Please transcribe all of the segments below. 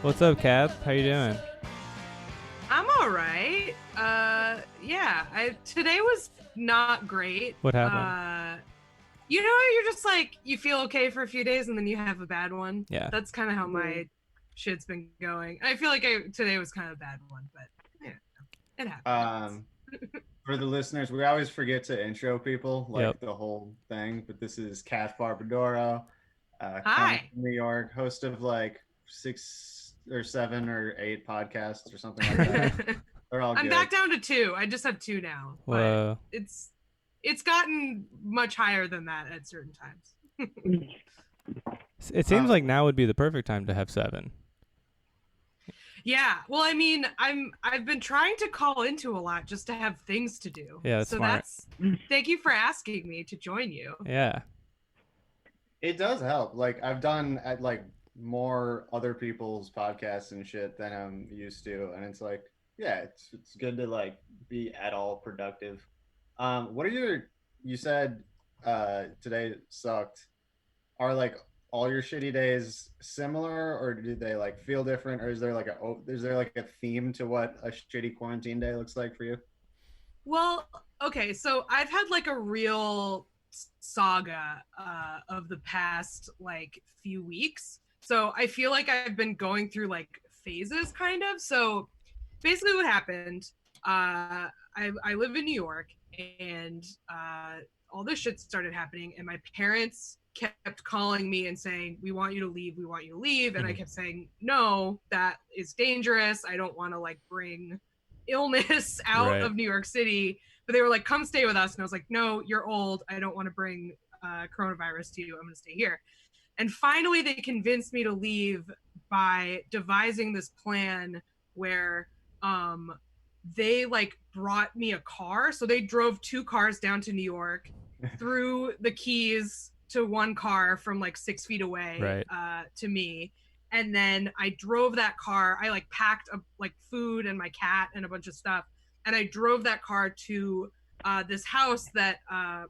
What's up, Kath? How you doing? I'm all right. Today was not great. What happened? You're just like you feel okay for a few days and then you have a bad one. Yeah. That's kind of how my shit's been going. I feel like today was kind of a bad one, but yeah, it happens. For the listeners, we always forget to intro people, Yep. the whole thing. But this is Kath Barbadoro, Hi. from New York, host of like 6 or 7 or 8 podcasts or something like that. They're all I'm good. back down to 2. I just have 2 now. Whoa. But it's gotten much higher than that at certain times. It seems like now would be the perfect time to have 7. Yeah, well, I mean, I've been trying to call into a lot just to have things to do. Yeah, that's smart. Thank you for asking me to join you. Yeah. It does help. Like I've done at like more other people's podcasts and shit than I'm used to, and it's like, yeah, it's good to like be at all productive. What are you said today sucked. Are like all your shitty days similar, or do they like feel different, or is there like a theme to what a shitty quarantine day looks like for you? Well, okay, so I've had like a real saga of the past like few weeks. So I feel like I've been going through like phases kind of. So basically what happened, I live in New York, and all this shit started happening, and my parents kept calling me and saying, we want you to leave, and I kept saying, no, that is dangerous, I don't want to like bring illness out of New York City. But they were like, come stay with us, and I was like, no, you're old, I don't want to bring coronavirus to you, I'm gonna stay here. And finally they convinced me to leave by devising this plan where they like brought me a car. So they drove 2 cars down to New York, threw the keys to one car from like 6 feet away to me, and then I drove that car. I like packed like food and my cat and a bunch of stuff, and I drove that car to this house that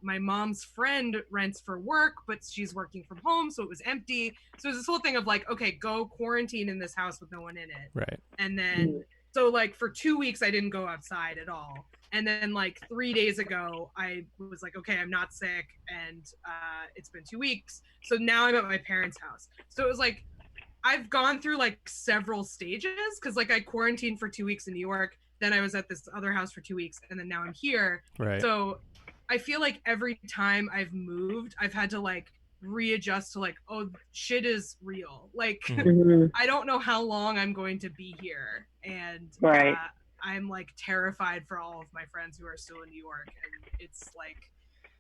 my mom's friend rents for work, but she's working from home, so it was empty. So it was this whole thing of like, okay, go quarantine in this house with no one in it. Right. And then so like for 2 weeks I didn't go outside at all. And then like 3 days ago, I was like, okay, I'm not sick, and it's been 2 weeks. So now I'm at my parents' house. So it was like, I've gone through like several stages, because like I quarantined for 2 weeks in New York, then I was at this other house for 2 weeks, and then now I'm here. Right. So I feel like every time I've moved, I've had to like readjust to like, oh, shit is real. Like, I don't know how long I'm going to be here. And I'm like terrified for all of my friends who are still in New York, and it's like,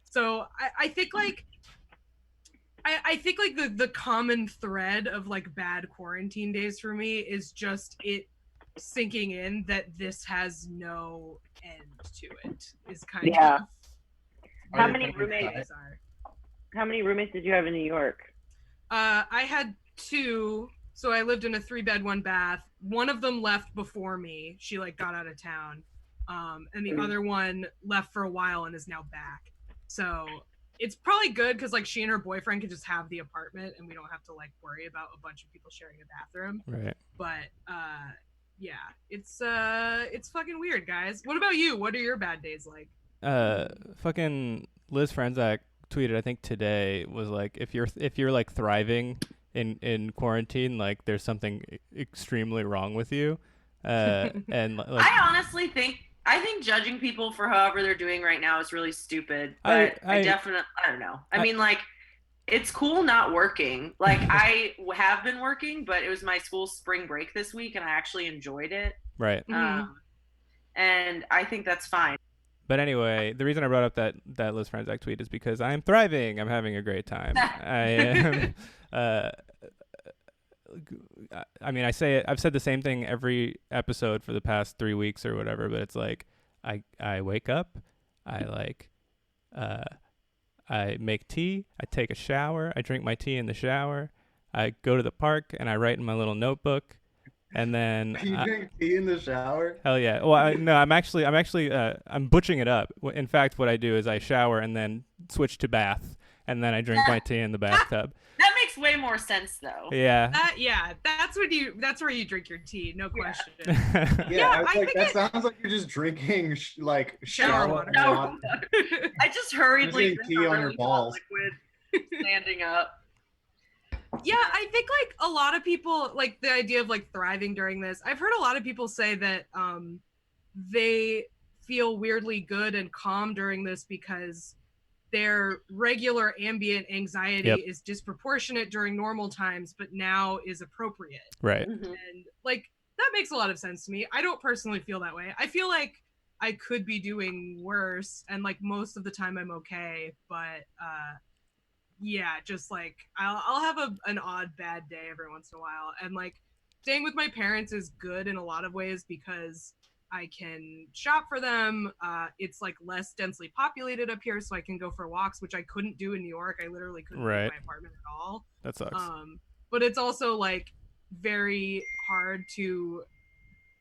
so I think like I think like the common thread of like bad quarantine days for me is just it sinking in that this has no end to it, is kind of how many roommates did you have in New York? I had 2. So I lived in a 3-bed, 1-bath. One of them left before me. She like got out of town. And the other one left for a while and is now back. So it's probably good because like she and her boyfriend could just have the apartment and we don't have to like worry about a bunch of people sharing a bathroom. Right. But yeah, it's fucking weird, guys. What about you? What are your bad days like? Fucking Liz Franzak tweeted, I think today, was like, if you're like thriving in quarantine, like there's something extremely wrong with you. And like, I honestly think judging people for however they're doing right now is really stupid. But I definitely, I don't know. I mean, like, it's cool not working. Like, I have been working, but it was my school's spring break this week, and I actually enjoyed it. Right. And I think that's fine. But anyway, the reason I brought up that Liz Franzak tweet is because I am thriving. I'm having a great time. I am. I mean, I say it. I've said the same thing every episode for the past 3 weeks or whatever. But it's like I wake up, I make tea, I take a shower, I drink my tea in the shower, I go to the park and I write in my little notebook. And then you drink tea in the shower? Hell yeah. Well, I'm actually I'm butching it up. In fact, what I do is I shower and then switch to bath, and then I drink my tea in the bathtub. That makes makes way more sense though. Yeah. That's where you drink your tea, no question. Yeah, I think that sounds like you're just drinking like shower water. No. I just hurriedly drinking tea on your balls. Liquid, standing up. Yeah, I think like a lot of people like the idea of like thriving during this. I've heard a lot of people say that they feel weirdly good and calm during this because their regular ambient anxiety is disproportionate during normal times, but now is appropriate. Right. And like that makes a lot of sense to me. I don't personally feel that way. I feel like I could be doing worse, and like most of the time I'm okay, but yeah, just like I'll have an odd bad day every once in a while, and like staying with my parents is good in a lot of ways because I can shop for them. It's like less densely populated up here, so I can go for walks, which I couldn't do in New York. I literally couldn't leave my apartment at all. That sucks. But it's also like very hard to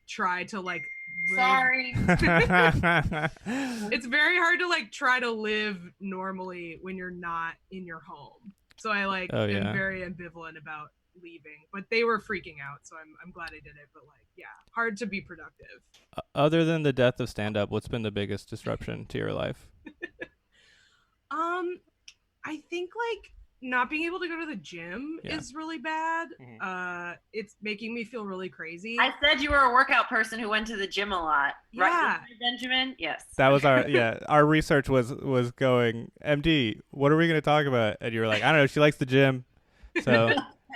try to like Sorry. It's very hard to like try to live normally when you're not in your home. So I like am very ambivalent about leaving, but they were freaking out, so I'm glad I did it. But like, yeah, hard to be productive. Other than the death of stand-up, what's been the biggest disruption to your life? I think like not being able to go to the gym is really bad. It's making me feel really crazy. I said you were a workout person who went to the gym a lot. Yeah. Right, Benjamin? Yes. That was our research was going, MD, what are we going to talk about? And you were like, I don't know, she likes the gym. So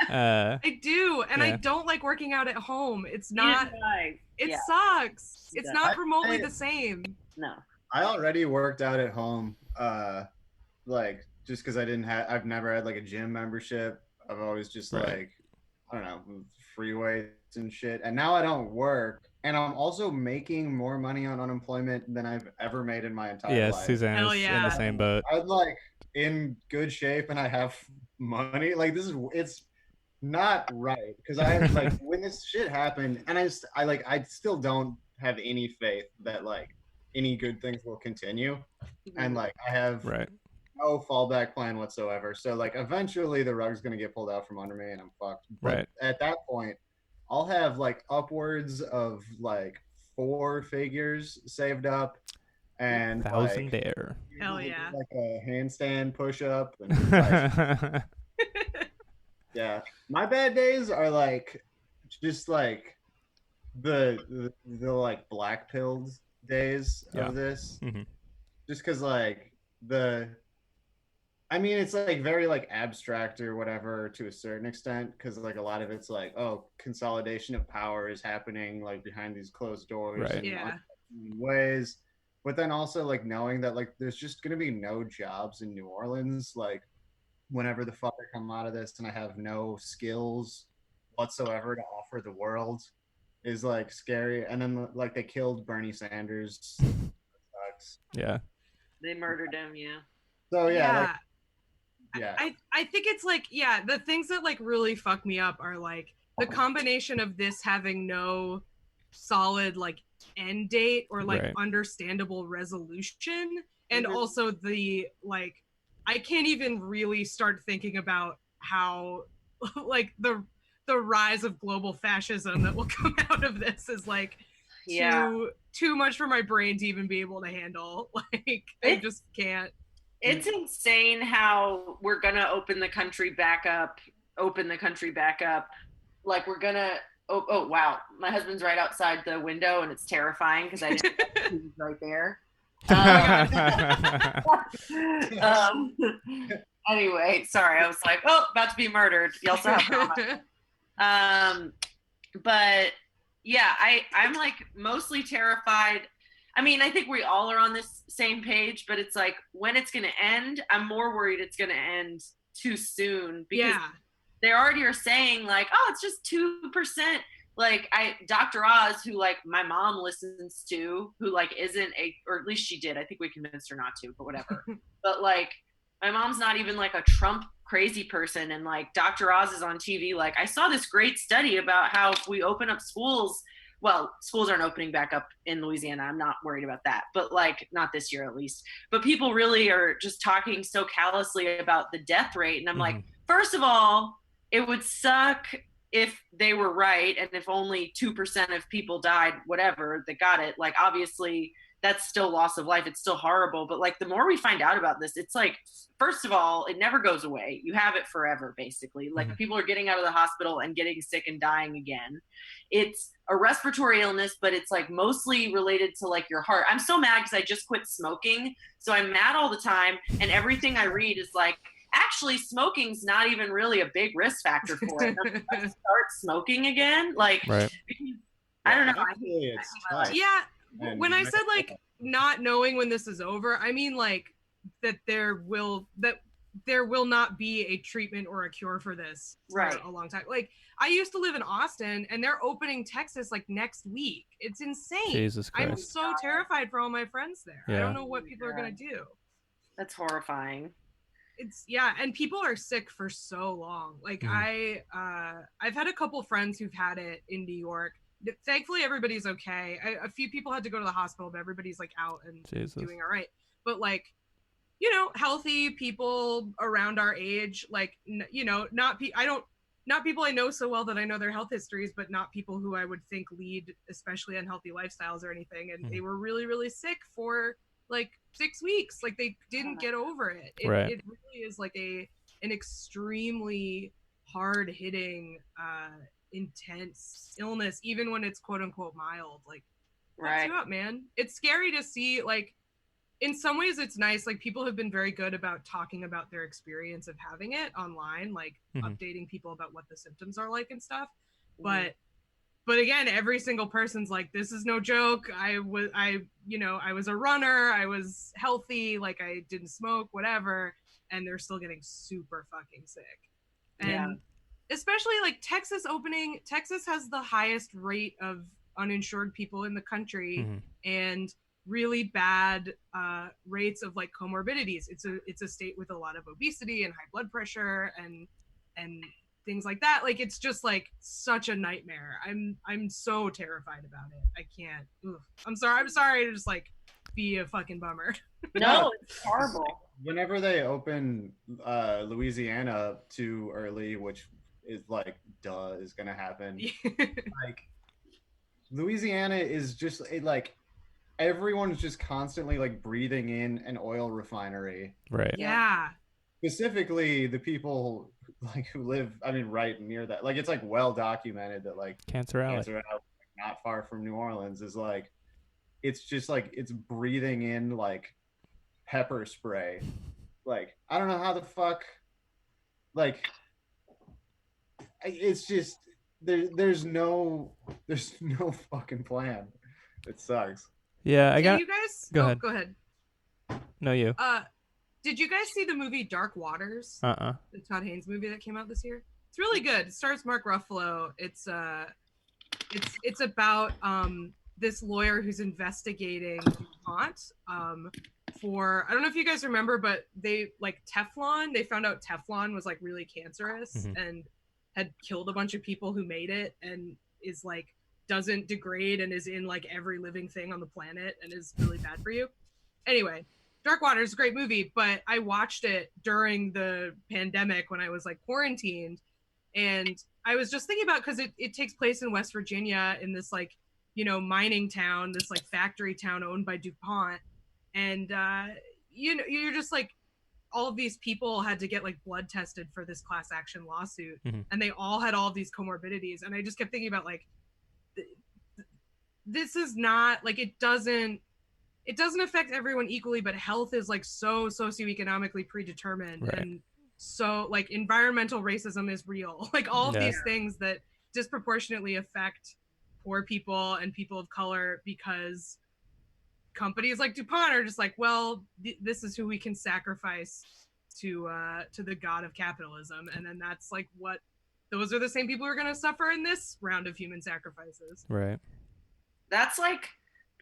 I do, and I don't like working out at home. It's not it sucks. It's not remotely the same. No. I already worked out at home like just because I've never had like a gym membership. I've always just like, I don't know, free weights and shit. And now I don't work. And I'm also making more money on unemployment than I've ever made in my entire life. Yes, Suzanne is in the same boat. I'm like in good shape and I have money. Like it's not right. Because I like when this shit happened and I still don't have any faith that like any good things will continue. And like I have no fallback plan whatsoever. So like eventually the rug's gonna get pulled out from under me and I'm fucked. But at that point, I'll have like upwards of like 4 figures saved up and 1,000 there. Hell yeah. Like a handstand push up and like, yeah. My bad days are like just like the like black pilled days of this. Just because like I mean, it's like very like abstract or whatever to a certain extent because like a lot of it's like, oh, consolidation of power is happening like behind these closed doors in ways. But then also like knowing that like there's just gonna be no jobs in New Orleans like whenever the fuck I come out of this and I have no skills whatsoever to offer the world is like scary. And then like they killed Bernie Sanders. That sucks. Yeah. They murdered him, So I think it's like the things that like really fuck me up are like the combination of this having no solid like end date or like understandable resolution, and also the like I can't even really start thinking about how like the rise of global fascism that will come out of this is like too much for my brain to even be able to handle. Like I just can't. It's insane how we're gonna open the country back up. Like we're gonna. Oh wow! My husband's right outside the window, and it's terrifying because I didn't know he was right there. Anyway, sorry. I was like, oh, about to be murdered. You also have trauma. But yeah, I'm like mostly terrified. I mean, I think we all are on this same page, but it's like when it's going to end, I'm more worried it's going to end too soon because they already are saying like, oh, it's just 2%. Like Dr. Oz, who like my mom listens to, who like isn't or at least she did. I think we convinced her not to, but whatever. But like my mom's not even like a Trump crazy person. And like Dr. Oz is on TV. Like I saw this great study about how if we open up schools, well, schools aren't opening back up in Louisiana. I'm not worried about that, but like not this year at least. But people really are just talking so callously about the death rate. And I'm like, first of all, it would suck if they were right. And if only 2% of people died, whatever, that got it, like obviously that's still loss of life. It's still horrible. But like the more we find out about this, it's like, first of all, it never goes away. You have it forever, basically. Like people are getting out of the hospital and getting sick and dying again. It's a respiratory illness, but it's like mostly related to like your heart. I'm so mad because I just quit smoking. So I'm mad all the time. And everything I read is like, actually smoking's not even really a big risk factor for it. Let's start smoking again. Like, right. I don't know. Yeah. When I said like not knowing when this is over, I mean like that there will not be a treatment or a cure for this for a long time. Like I used to live in Austin and they're opening Texas like next week. It's insane. Jesus Christ. I'm so terrified for all my friends there. I don't know what people are gonna do. That's horrifying. It's and people are sick for so long. Like I've had a couple friends who've had it in New York. Thankfully everybody's okay. A few people had to go to the hospital, but everybody's like out and doing all right. But like, you know, healthy people around our age, like, you know, not people I know so well that I know their health histories, but not people who I would think lead especially unhealthy lifestyles or anything. And they were really, really sick for like 6 weeks. Like they didn't get over it. It really is like an extremely hard hitting, intense illness, even when it's quote unquote mild. Like fucks you up, man. It's scary to see. Like in some ways it's nice, like people have been very good about talking about their experience of having it online, like updating people about what the symptoms are like and stuff. But again, every single person's like, this is no joke. I was a runner, I was healthy, like I didn't smoke, whatever, and they're still getting super fucking sick. And especially like Texas has the highest rate of uninsured people in the country and really bad rates of like comorbidities. It's a state with a lot of obesity and high blood pressure and things like that. Like it's just like such a nightmare. I'm so terrified about it. I can't. I'm sorry to just like be a fucking bummer. No, it's horrible. Whenever they open Louisiana too early, which is like is gonna happen. Like Louisiana is just like everyone's just constantly like breathing in an oil refinery. Right. Yeah. Specifically the people like who live, I mean, right near that. Like it's like well documented that like Cancer Alley, not far from New Orleans, is like it's just like it's breathing in like pepper spray. Like I don't know how the fuck, like it's just there's no fucking plan. It sucks. Yeah, you guys go ahead. Go ahead. No, you. Did you guys see the movie Dark Waters? The Todd Haynes movie that came out this year. It's really good. It stars Mark Ruffalo. It's about this lawyer who's investigating DuPont for, I don't know if you guys remember, but they like Teflon. They found out Teflon was like really cancerous and had killed a bunch of people who made it, and is like doesn't degrade and is in like every living thing on the planet and is really bad for you. Anyway, Dark Water is a great movie, but I watched it during the pandemic when I was like quarantined, and I was just thinking about, because it takes place in West Virginia in this like, you know, mining town, this like factory town owned by DuPont, and you know, you're just like, all of these people had to get like blood tested for this class action lawsuit, and they all had all of these comorbidities, and I just kept thinking about like, this is not like, it doesn't affect everyone equally, but health is like so socioeconomically predetermined, and so like environmental racism is real. Like all of these things that disproportionately affect poor people and people of color, because companies like DuPont are just like, well, this is who we can sacrifice to the god of capitalism, and then that's like what, those are the same people who are going to suffer in this round of human sacrifices. Right. That's like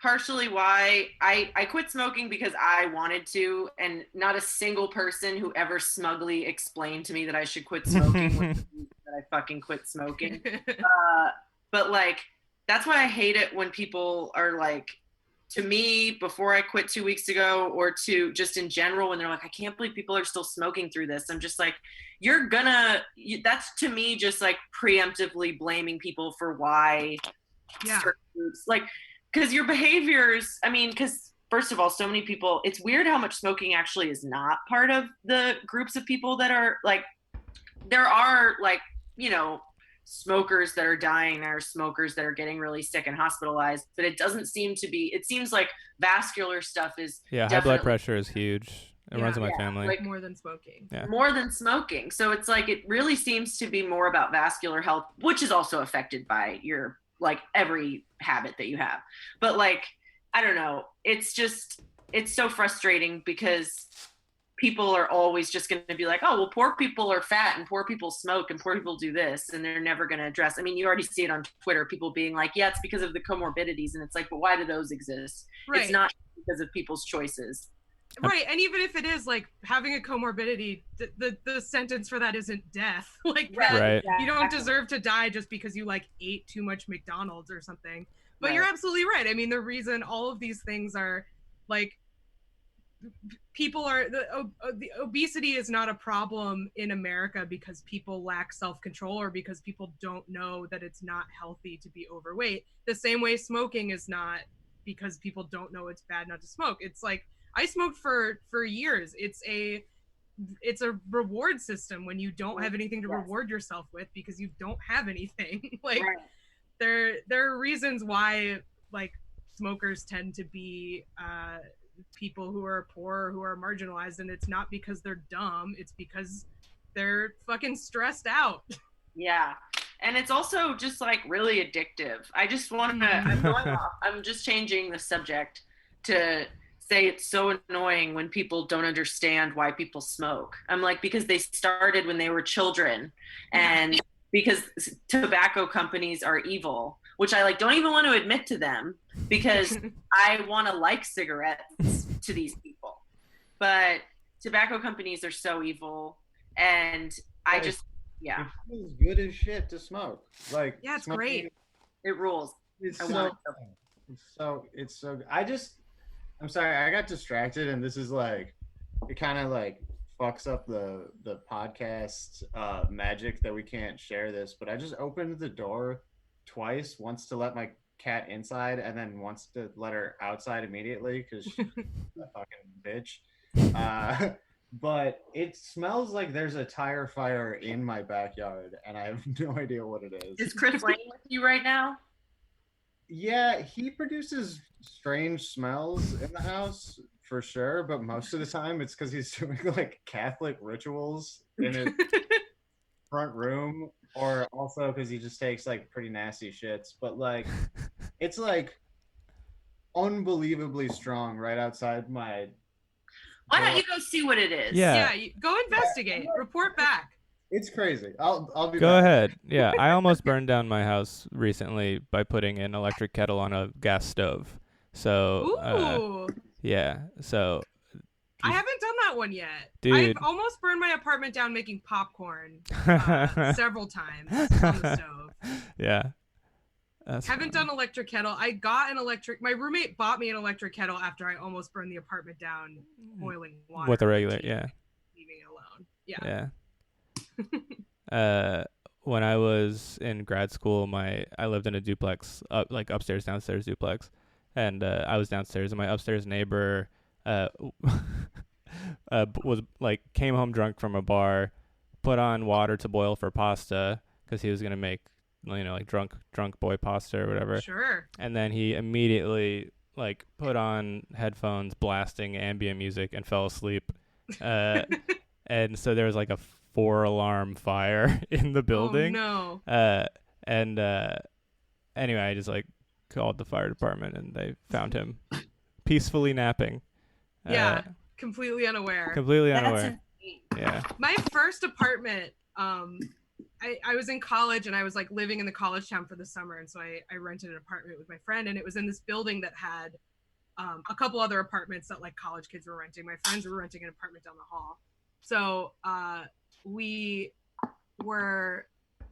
partially why I quit smoking, because I wanted to, and not a single person who ever smugly explained to me that I should quit smoking that I fucking quit smoking. But like, that's why I hate it when people are like, to me, before I quit 2 weeks ago, or to just in general, when they're like, I can't believe people are still smoking through this. I'm just like, that's to me just like preemptively blaming people for why certain groups, like, because your behaviors, I mean, because first of all, so many people, it's weird how much smoking actually is not part of the groups of people that are like, there are like, smokers that are dying, there are smokers that are getting really sick and hospitalized, but it doesn't seem to be, it seems like vascular stuff is high blood pressure is huge. It runs in my family. Like more than smoking. Yeah. More than smoking. So it's like, it really seems to be more about vascular health, which is also affected by your, like, every habit that you have. But like, I don't know, it's so frustrating because people are always just going to be like, oh, well, poor people are fat and poor people smoke and poor people do this, and they're never going to address. I mean, you already see it on Twitter, people being like, yeah, it's because of the comorbidities. And it's like, but why do those exist? Right. It's not because of people's choices. Right. And even if it is like having a comorbidity, the sentence for that isn't death. Like, right. You don't deserve to die just because you like ate too much McDonald's or something. But You're absolutely right. I mean, the reason all of these things are like, people are the obesity is not a problem in America because people lack self-control or because people don't know that it's not healthy to be overweight. The same way smoking is not because people don't know it's bad not to smoke. It's like, I smoked for years. It's a reward system when you don't have anything to reward yourself with because you don't have anything. Like, there are reasons why like smokers tend to be people who are poor, who are marginalized, and it's not because they're dumb, it's because they're fucking stressed out. Yeah. And it's also just like really addictive. I just want to, I'm just changing the subject to say it's so annoying when people don't understand why people smoke. I'm like, because they started when they were children, and because tobacco companies are evil, which I like don't even want to admit to them because I want to like cigarettes to these people. But tobacco companies are so evil, and I just, it feels good as shit to smoke. Like, it's great. It rules. It's so I'm sorry, I got distracted, and this is like, it kind of like fucks up the podcast magic that we can't share this, but I just opened the door twice, once to let my cat inside and then once to let her outside immediately because she's a fucking bitch. But it smells like there's a tire fire in my backyard and I have no idea what it is. Is Chris laying with you right now? Yeah, he produces strange smells in the house for sure, but most of the time it's because he's doing like Catholic rituals in his front room, or also because he just takes like pretty nasty shits. But like, it's like unbelievably strong right outside my. Why don't you go see what it is? Yeah, go investigate. Report back. It's crazy. I'll be Go back. ahead. Yeah, I almost burned down my house recently by putting an electric kettle on a gas stove. So, so I haven't done that one yet. Dude. I've almost burned my apartment down making popcorn several times on the stove. Yeah. Haven't done electric kettle. My roommate bought me an electric kettle after I almost burned the apartment down boiling water. With a regular, leaving it alone. Yeah. When I was in grad school, I lived in a duplex, like upstairs, downstairs duplex, and I was downstairs, and my upstairs neighbor was like came home drunk from a bar, put on water to boil for pasta because he was gonna make, like drunk boy pasta or whatever. Sure. And then he immediately like put on headphones, blasting ambient music, and fell asleep. And so there was like a 4-alarm fire in the building. Oh no. Anyway, I just like called the fire department and they found him peacefully napping. Completely unaware. Yeah. My first apartment, I was in college and I was like living in the college town for the summer, and so I rented an apartment with my friend, and it was in this building that had a couple other apartments that like college kids were renting. My friends were renting an apartment down the hall. So my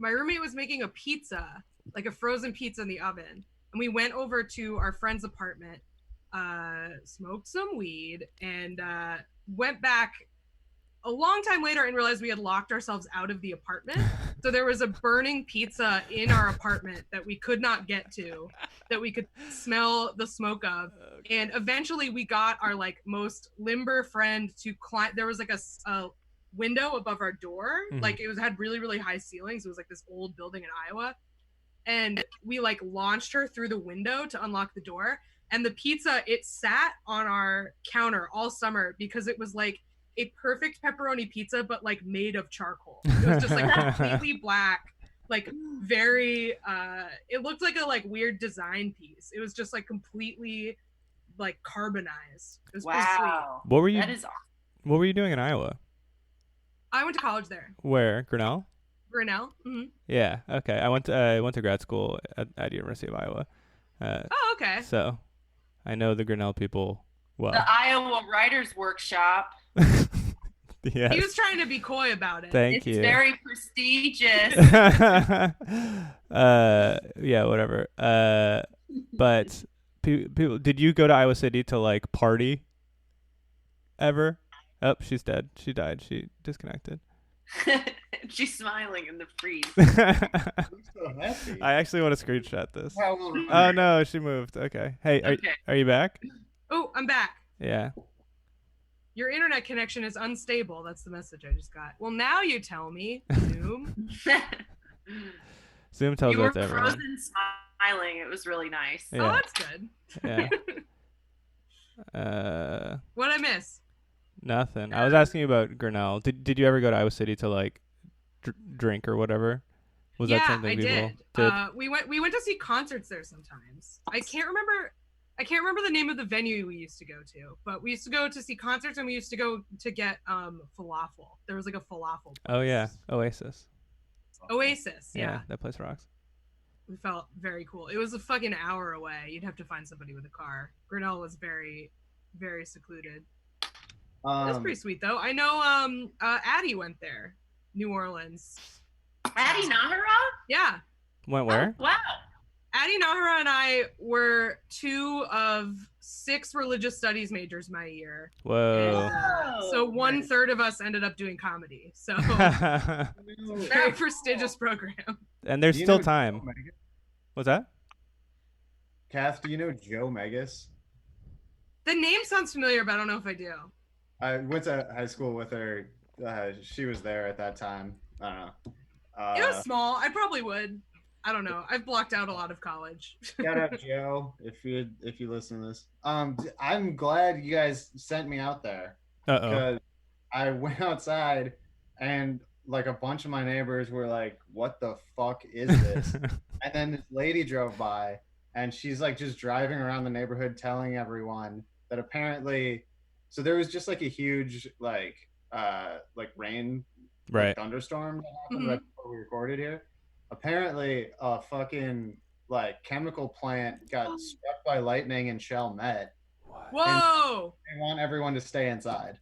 roommate was making a pizza, like a frozen pizza in the oven. And we went over to our friend's apartment, smoked some weed, and went back a long time later and realized we had locked ourselves out of the apartment. So there was a burning pizza in our apartment that we could not get to, that we could smell the smoke of. And eventually we got our like most limber friend to climb. There was like a window above our door. Like it had really, really high ceilings. It was like this old building in Iowa. And we like launched her through the window to unlock the door. And the pizza, it sat on our counter all summer because it was like a perfect pepperoni pizza, but like made of charcoal. It was just like completely black, like very, it looked like a like weird design piece. It was just like completely like carbonized. It was pretty sweet. What were you? That is awesome. What were you doing in Iowa? I went to college there. Where? Grinnell? Grinnell. Mm-hmm. Yeah. Okay. I went to grad school at University of Iowa. Oh, okay. So I know the Grinnell people well. The Iowa Writers Workshop. Yes. He was trying to be coy about it. Thank you. It's very prestigious. Yeah, whatever. But people, did you go to Iowa City to like party ever? Oh, she's dead. She died. She disconnected. She's smiling in the freeze. So happy. I actually want to screenshot this. Well, Oh no, she moved. Okay. Hey, are you back? Oh, I'm back. Yeah. Your internet connection is unstable. That's the message I just got. Well, now you tell me, Zoom. Zoom tells You were that to everyone. frozen smiling. It was really nice. Yeah. Oh, that's good. Yeah. What'd I miss? Nothing. I was asking you about Grinnell. Did you ever go to Iowa City to like drink or whatever? Was that something I people did. We went to see concerts there sometimes. I can't remember the name of the venue we used to go to, but we used to go to see concerts and we used to go to get falafel. There was like a falafel place. Oh yeah, Oasis. Oasis, yeah. That place rocks. We felt very cool. It was a fucking hour away. You'd have to find somebody with a car. Grinnell was very, very secluded. It was pretty sweet though. I know Addie went there. New Orleans. Addie Nahara? Yeah. Went where? Oh, wow. Addie Nahara and I were 2 of 6 religious studies majors my year. Whoa. And, so 1/3 of us ended up doing comedy. So very prestigious program. And there's still time. What's that? Kath, do you know Joe Megas? The name sounds familiar, but I don't know if I do. I went to high school with her. She was there at that time. I don't know. It was small. I probably would. I don't know. I've blocked out a lot of college. Shout out Joe if you listen to this. I'm glad you guys sent me out there. Because I went outside and like a bunch of my neighbors were like, "What the fuck is this?" And then this lady drove by and she's like just driving around the neighborhood telling everyone that apparently, so there was just like a huge like rain, right, thunderstorm that happened right before we recorded here. Apparently a fucking like chemical plant got struck by lightning in Chalmette. Whoa! They want everyone to stay inside.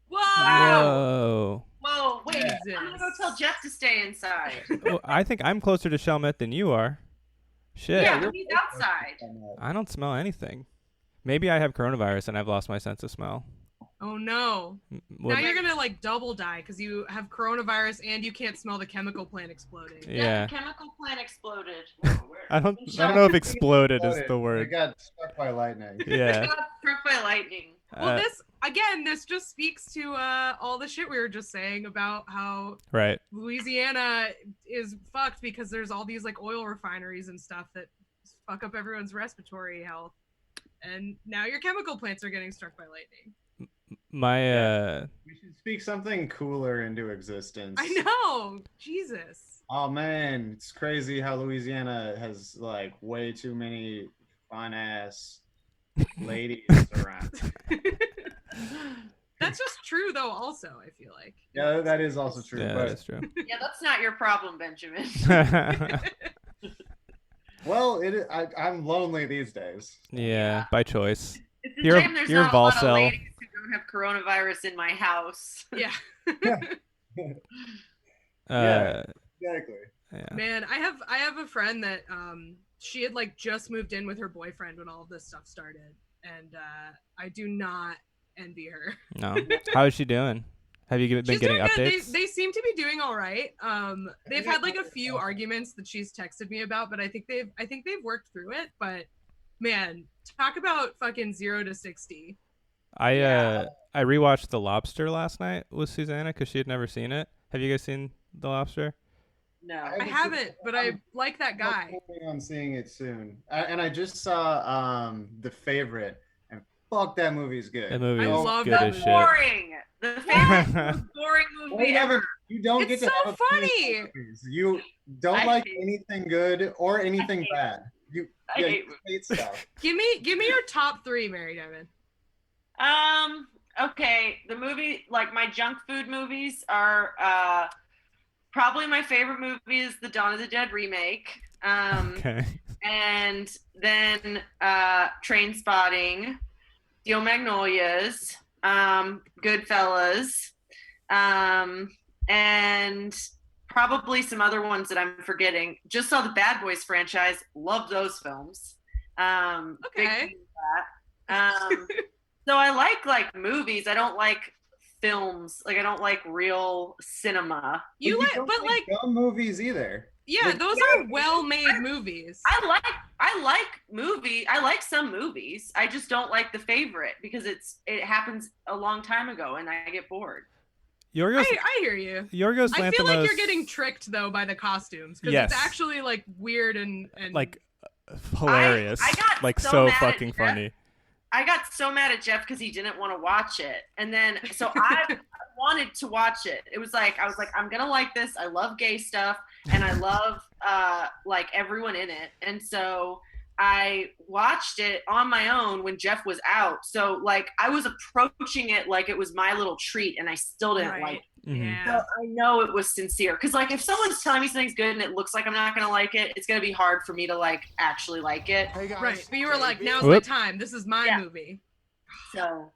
Whoa! Whoa, wait. Jesus. I'm gonna go tell Jeff to stay inside. Well, I think I'm closer to Chalmette than you are. Shit. Yeah, but he's outside. I don't smell anything. Maybe I have coronavirus and I've lost my sense of smell. Oh no. What? Now you're gonna like double die because you have coronavirus and you can't smell the chemical plant exploding. Yeah. The chemical plant exploded. I don't know if exploded is the They word. got struck by lightning. Yeah. Got struck by lightning. Well, this just speaks to all the shit we were just saying about how Right. Louisiana is fucked because there's all these like oil refineries and stuff that fuck up everyone's respiratory health. And now your chemical plants are getting struck by lightning. We should speak something cooler into existence. I know. Jesus. Oh man, it's crazy how Louisiana has like way too many fun ass ladies around. That's just true though also, I feel like. Yeah, that is also true. Yeah, but, that's true. Yeah, that's not your problem, Benjamin. well, I'm lonely these days. Yeah, by choice. It's a You're- shame there's you're not a lot of Volcel. ladies who don't have coronavirus in my house. Yeah. Yeah, exactly. Yeah. Man, I have a friend that she had like just moved in with her boyfriend when all of this stuff started, and I do not envy her. No. How is she doing? Have you been She's getting doing updates? good. They seem to be doing all right. They've had like a few arguments that she's texted me about, but I think they've worked through it. But man, talk about fucking 0 to 60. I rewatched The Lobster last night with Susanna because she had never seen it. Have you guys seen The Lobster? No, I haven't, but I like that guy. I'm planning on seeing it soon. And I just saw The Favorite, and fuck, that movie's good. That movie I is love good that as movie. shit. Boring. The Favorite is the most boring movie ever. You don't It's get to so have funny. movies. You don't I like hate- anything good or anything hate- bad. You hate hate stuff. Give me your top 3, Mary Devin. Okay, the movie, like my junk food movies are probably my favorite movie is the Dawn of the Dead remake. Okay. And then Train Spotting, Steel Magnolias, Goodfellas, and probably some other ones that I'm forgetting. Just saw the Bad Boys franchise. Love those films. Big Okay. fan of that. So I like movies. I don't like films. Like I don't like real cinema. You like, don't but like, dumb movies either. yeah, like- those are well-made movies. I like some movies. I just don't like The Favorite because it happens a long time ago and I get bored. Yorgos I hear you. Yorgos I feel like Lanthimos- you're getting tricked though by the costumes because Yes. it's actually like weird and like hilarious. I got like so so mad at fucking Jeff. funny. I got so mad at Jeff because he didn't want to watch it. And then, so I wanted to watch it. It was like, I was like, I'm going to like this. I love gay stuff and I love like everyone in it. And so I watched it on my own when Jeff was out. So like I was approaching it like it was my little treat and I still didn't like it. Mhm. So I know it was sincere because like if someone's telling me something's good and it looks like I'm not gonna like it, it's gonna be hard for me to like actually like it. right. But you were like, now's Whoop. my time. This is my Yeah. movie. So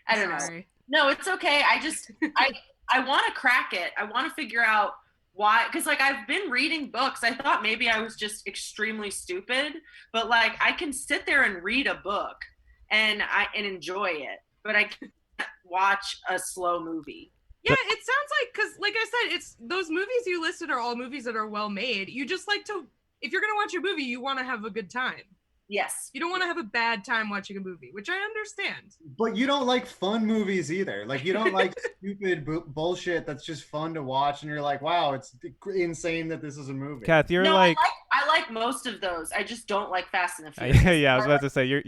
I don't know. Sorry. No, it's okay. I want to crack it. I want to figure out why, because like I've been reading books. I thought maybe I was just extremely stupid, but like I can sit there and read a book and enjoy it, but I can't watch a slow movie. Yeah, it sounds like because, like I said, it's those movies you listed are all movies that are well made. You just like to, if you're gonna watch a movie, you want to have a good time. Yes. You don't want to have a bad time watching a movie, which I understand. But you don't like fun movies either. Like you don't like stupid bullshit that's just fun to watch, and you're like, wow, it's insane that this is a movie. Kath, you're No, like I like most of those. I just don't like Fast and the Furious. yeah, I was about to say you're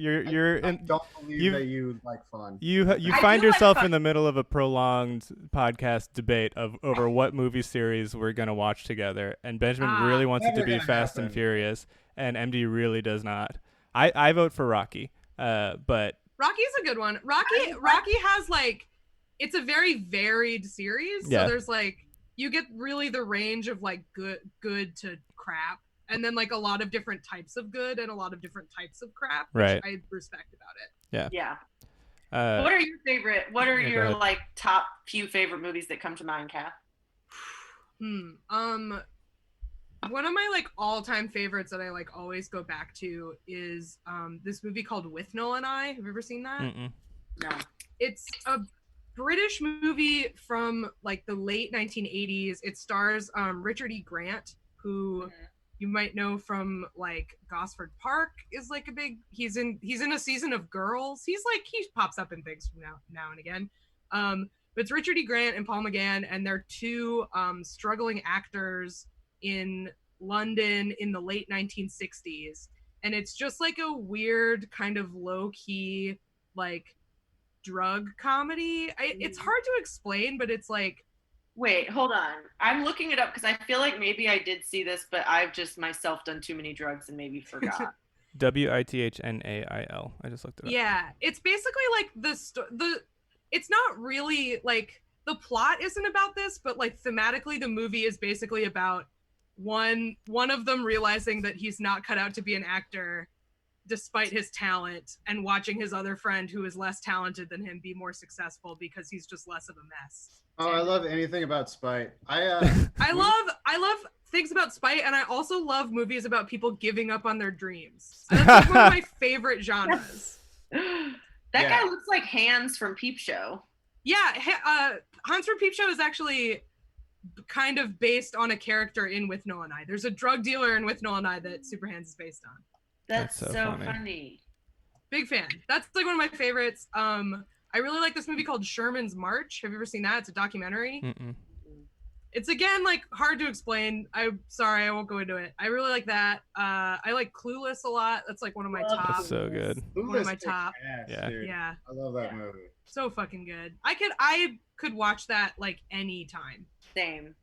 I in, don't believe you- that you like fun. you I find do like yourself fun. in the middle of a prolonged podcast debate over what movie series we're gonna watch together, and Benjamin really wants it to Never be gonna Fast and happen. Furious, and MD really does not. I vote for Rocky, but Rocky's a good one. Rocky has like, it's a very varied series. Yeah. So there's like, you get really the range of like good to crap, and then like a lot of different types of good and a lot of different types of crap, which Right. I respect about it. Yeah. uh, What are your favorite? What are yeah, go your ahead. like top few favorite movies that come to mind, Kath? One of my like all-time favorites that I like always go back to is this movie called With Noel and I. Have you ever seen that? mm-mm. No. It's a British movie from like the late 1980s. It stars Richard E. Grant, who you might know from like Gosford Park is like a big. He's in a season of Girls. He pops up in things from now and again. But it's Richard E. Grant and Paul McGann, and they're two struggling actors in London in the late 1960s, and it's just like a weird kind of low-key like drug comedy. It's hard to explain, but it's like, Wait, hold on. I'm looking it up because I feel like maybe I did see this, but I've just myself done too many drugs and maybe forgot. WITHNAIL. I just looked it up. yeah, it's basically like the it's not really like the plot isn't about this, but like thematically the movie is basically about one of them realizing that he's not cut out to be an actor despite his talent, and watching his other friend who is less talented than him be more successful because he's just less of a mess. Oh, I love anything about Spite. I love things about spite, and I also love movies about people giving up on their dreams. That's like one of my favorite genres. That guy looks like Hans from Peep Show. Yeah, Hans from Peep Show is actually kind of based on a character in With Noel and I. There's a drug dealer in With Noel and I that Super Hans is based on. That's so funny. Big fan. That's like one of my favorites. I really like this movie called Sherman's March. Have you ever seen that? It's a documentary. Mm-mm. It's again like hard to explain. I'm sorry, I won't go into it. I really like that. I like Clueless a lot. That's like one of my top. That's so good. One of my top. Yeah. Yeah. I love that movie. So fucking good. I could watch that like any time. Same.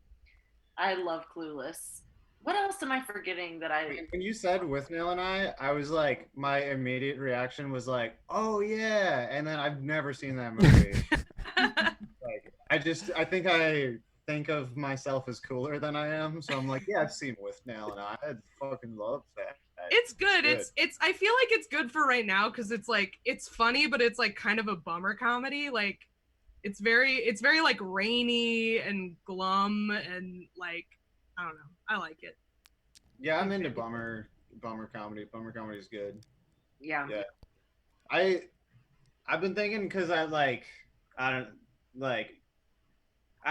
I love Clueless. What else am I forgetting that I... When you said With Neil and I was like, my immediate reaction was like, oh yeah. And then I've never seen that movie. Like, I think of myself as cooler than I am. So I'm like, yeah, I've seen With Neil and I fucking love that. It's good. It's I feel like it's good for right now because it's like it's funny, but it's like kind of a bummer comedy. Like it's very like rainy and glum and like I don't know. I like it. Yeah, I'm into bummer comedy. Bummer comedy is good. Yeah. I've been thinking because I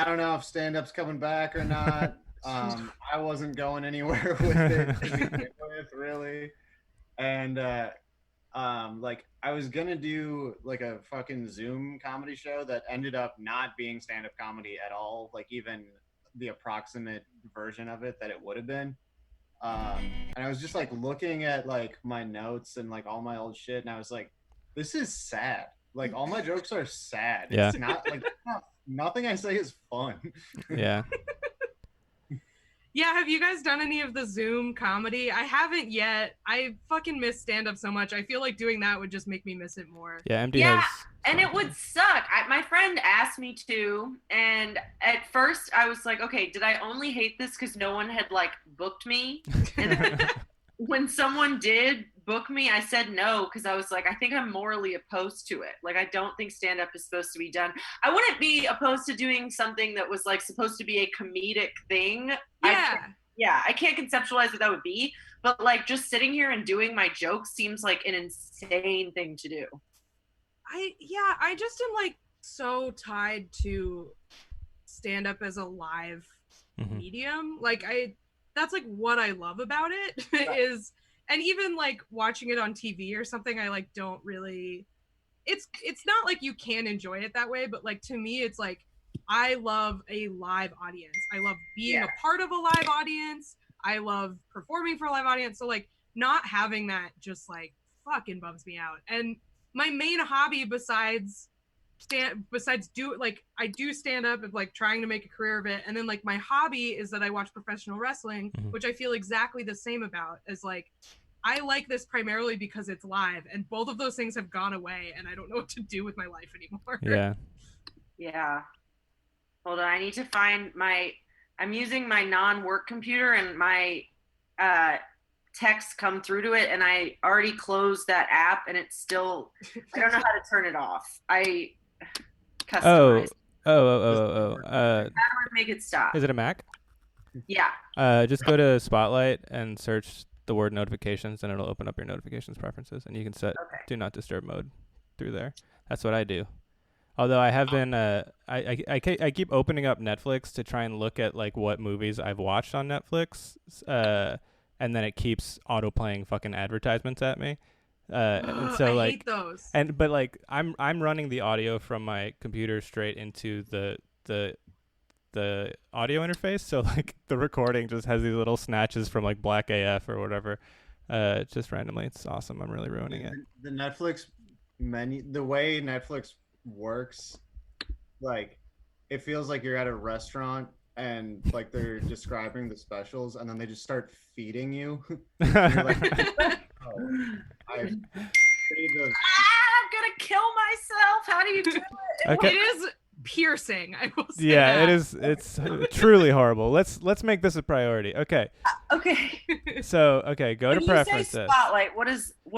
don't know if stand-up's coming back or not. I wasn't going anywhere with it to begin with, really. And like I was gonna do like a fucking Zoom comedy show that ended up not being stand-up comedy at all, like even the approximate version of it that it would have been. And I was just like looking at like my notes and like all my old shit, and I was like, this is sad. Like all my jokes are sad. Yeah. It's not like nothing I say is fun. Yeah. Yeah, have you guys done any of the Zoom comedy? I haven't yet. I fucking miss stand-up so much. I feel like doing that would just make me miss it more. Yeah, MD Yeah, has and it would suck. My friend asked me to, and at first I was like, okay, did I only hate this because no one had like booked me? And when someone did book me, I said no because I was like, I think I'm morally opposed to it. Like, I don't think stand-up is supposed to be done. I wouldn't be opposed to doing something that was like supposed to be a comedic thing. Yeah. I can't conceptualize what that would be, but like just sitting here and doing my jokes seems like an insane thing to do. I just am like so tied to stand-up as a live medium. Like that's like what I love about it is, and even like watching it on TV or something, I like don't really, it's not like you can enjoy it that way, but like to me it's like I love a live audience. I love being a part of a live audience. I love performing for a live audience. So like not having that just like fucking bums me out. And my main hobby besides I do stand up of like trying to make a career of it. And then like my hobby is that I watch professional wrestling, which I feel exactly the same about as like, I like this primarily because it's live, and both of those things have gone away and I don't know what to do with my life anymore. Yeah. Yeah. Hold on. I need to find I'm using my non-work computer and my texts come through to it, and I already closed that app and it's still, I don't know how to turn it off. I customized. Oh. How do I make it stop? Is it a Mac? Yeah. Just go to Spotlight and search the word notifications, and it'll open up your notifications preferences, and you can set do not disturb mode through there. That's what I do. Although I have been, I keep opening up Netflix to try and look at like what movies I've watched on Netflix, and then it keeps auto playing fucking advertisements at me. And so I hate those. But like I'm running the audio from my computer straight into the audio interface, so like the recording just has these little snatches from like Black AF or whatever, just randomly. It's awesome. I'm really ruining it. The Netflix menu, the way Netflix works, like it feels like you're at a restaurant and like they're describing the specials and then they just start feeding you. And you're like, I'm gonna kill myself. How do you do it? Okay. It is piercing, I will say. Yeah, that. It's truly horrible. Let's make this a priority. Okay. Okay. So go to preferences. Say Spotlight. What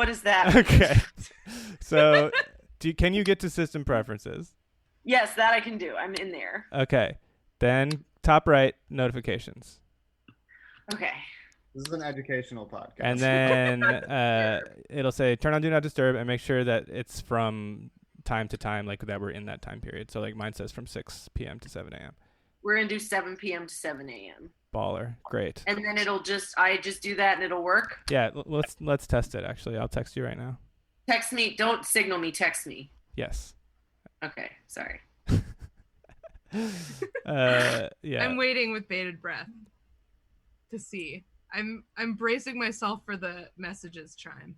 is that? Okay. So can you get to system preferences? Yes, that I can do. I'm in there. Okay. Then top right, notifications. Okay. This is an educational podcast. And then it'll say turn on Do Not Disturb and make sure that it's from time to time, like that we're in that time period. So like mine says from 6 p.m. to 7 a.m. We're going to do 7 p.m. to 7 a.m. Baller. Great. And then I just do that and it'll work? Yeah, let's test it, actually. I'll text you right now. Text me. Don't signal me. Text me. Yes. Okay. Sorry. Yeah. I'm waiting with bated breath to see. I'm bracing myself for the messages chime.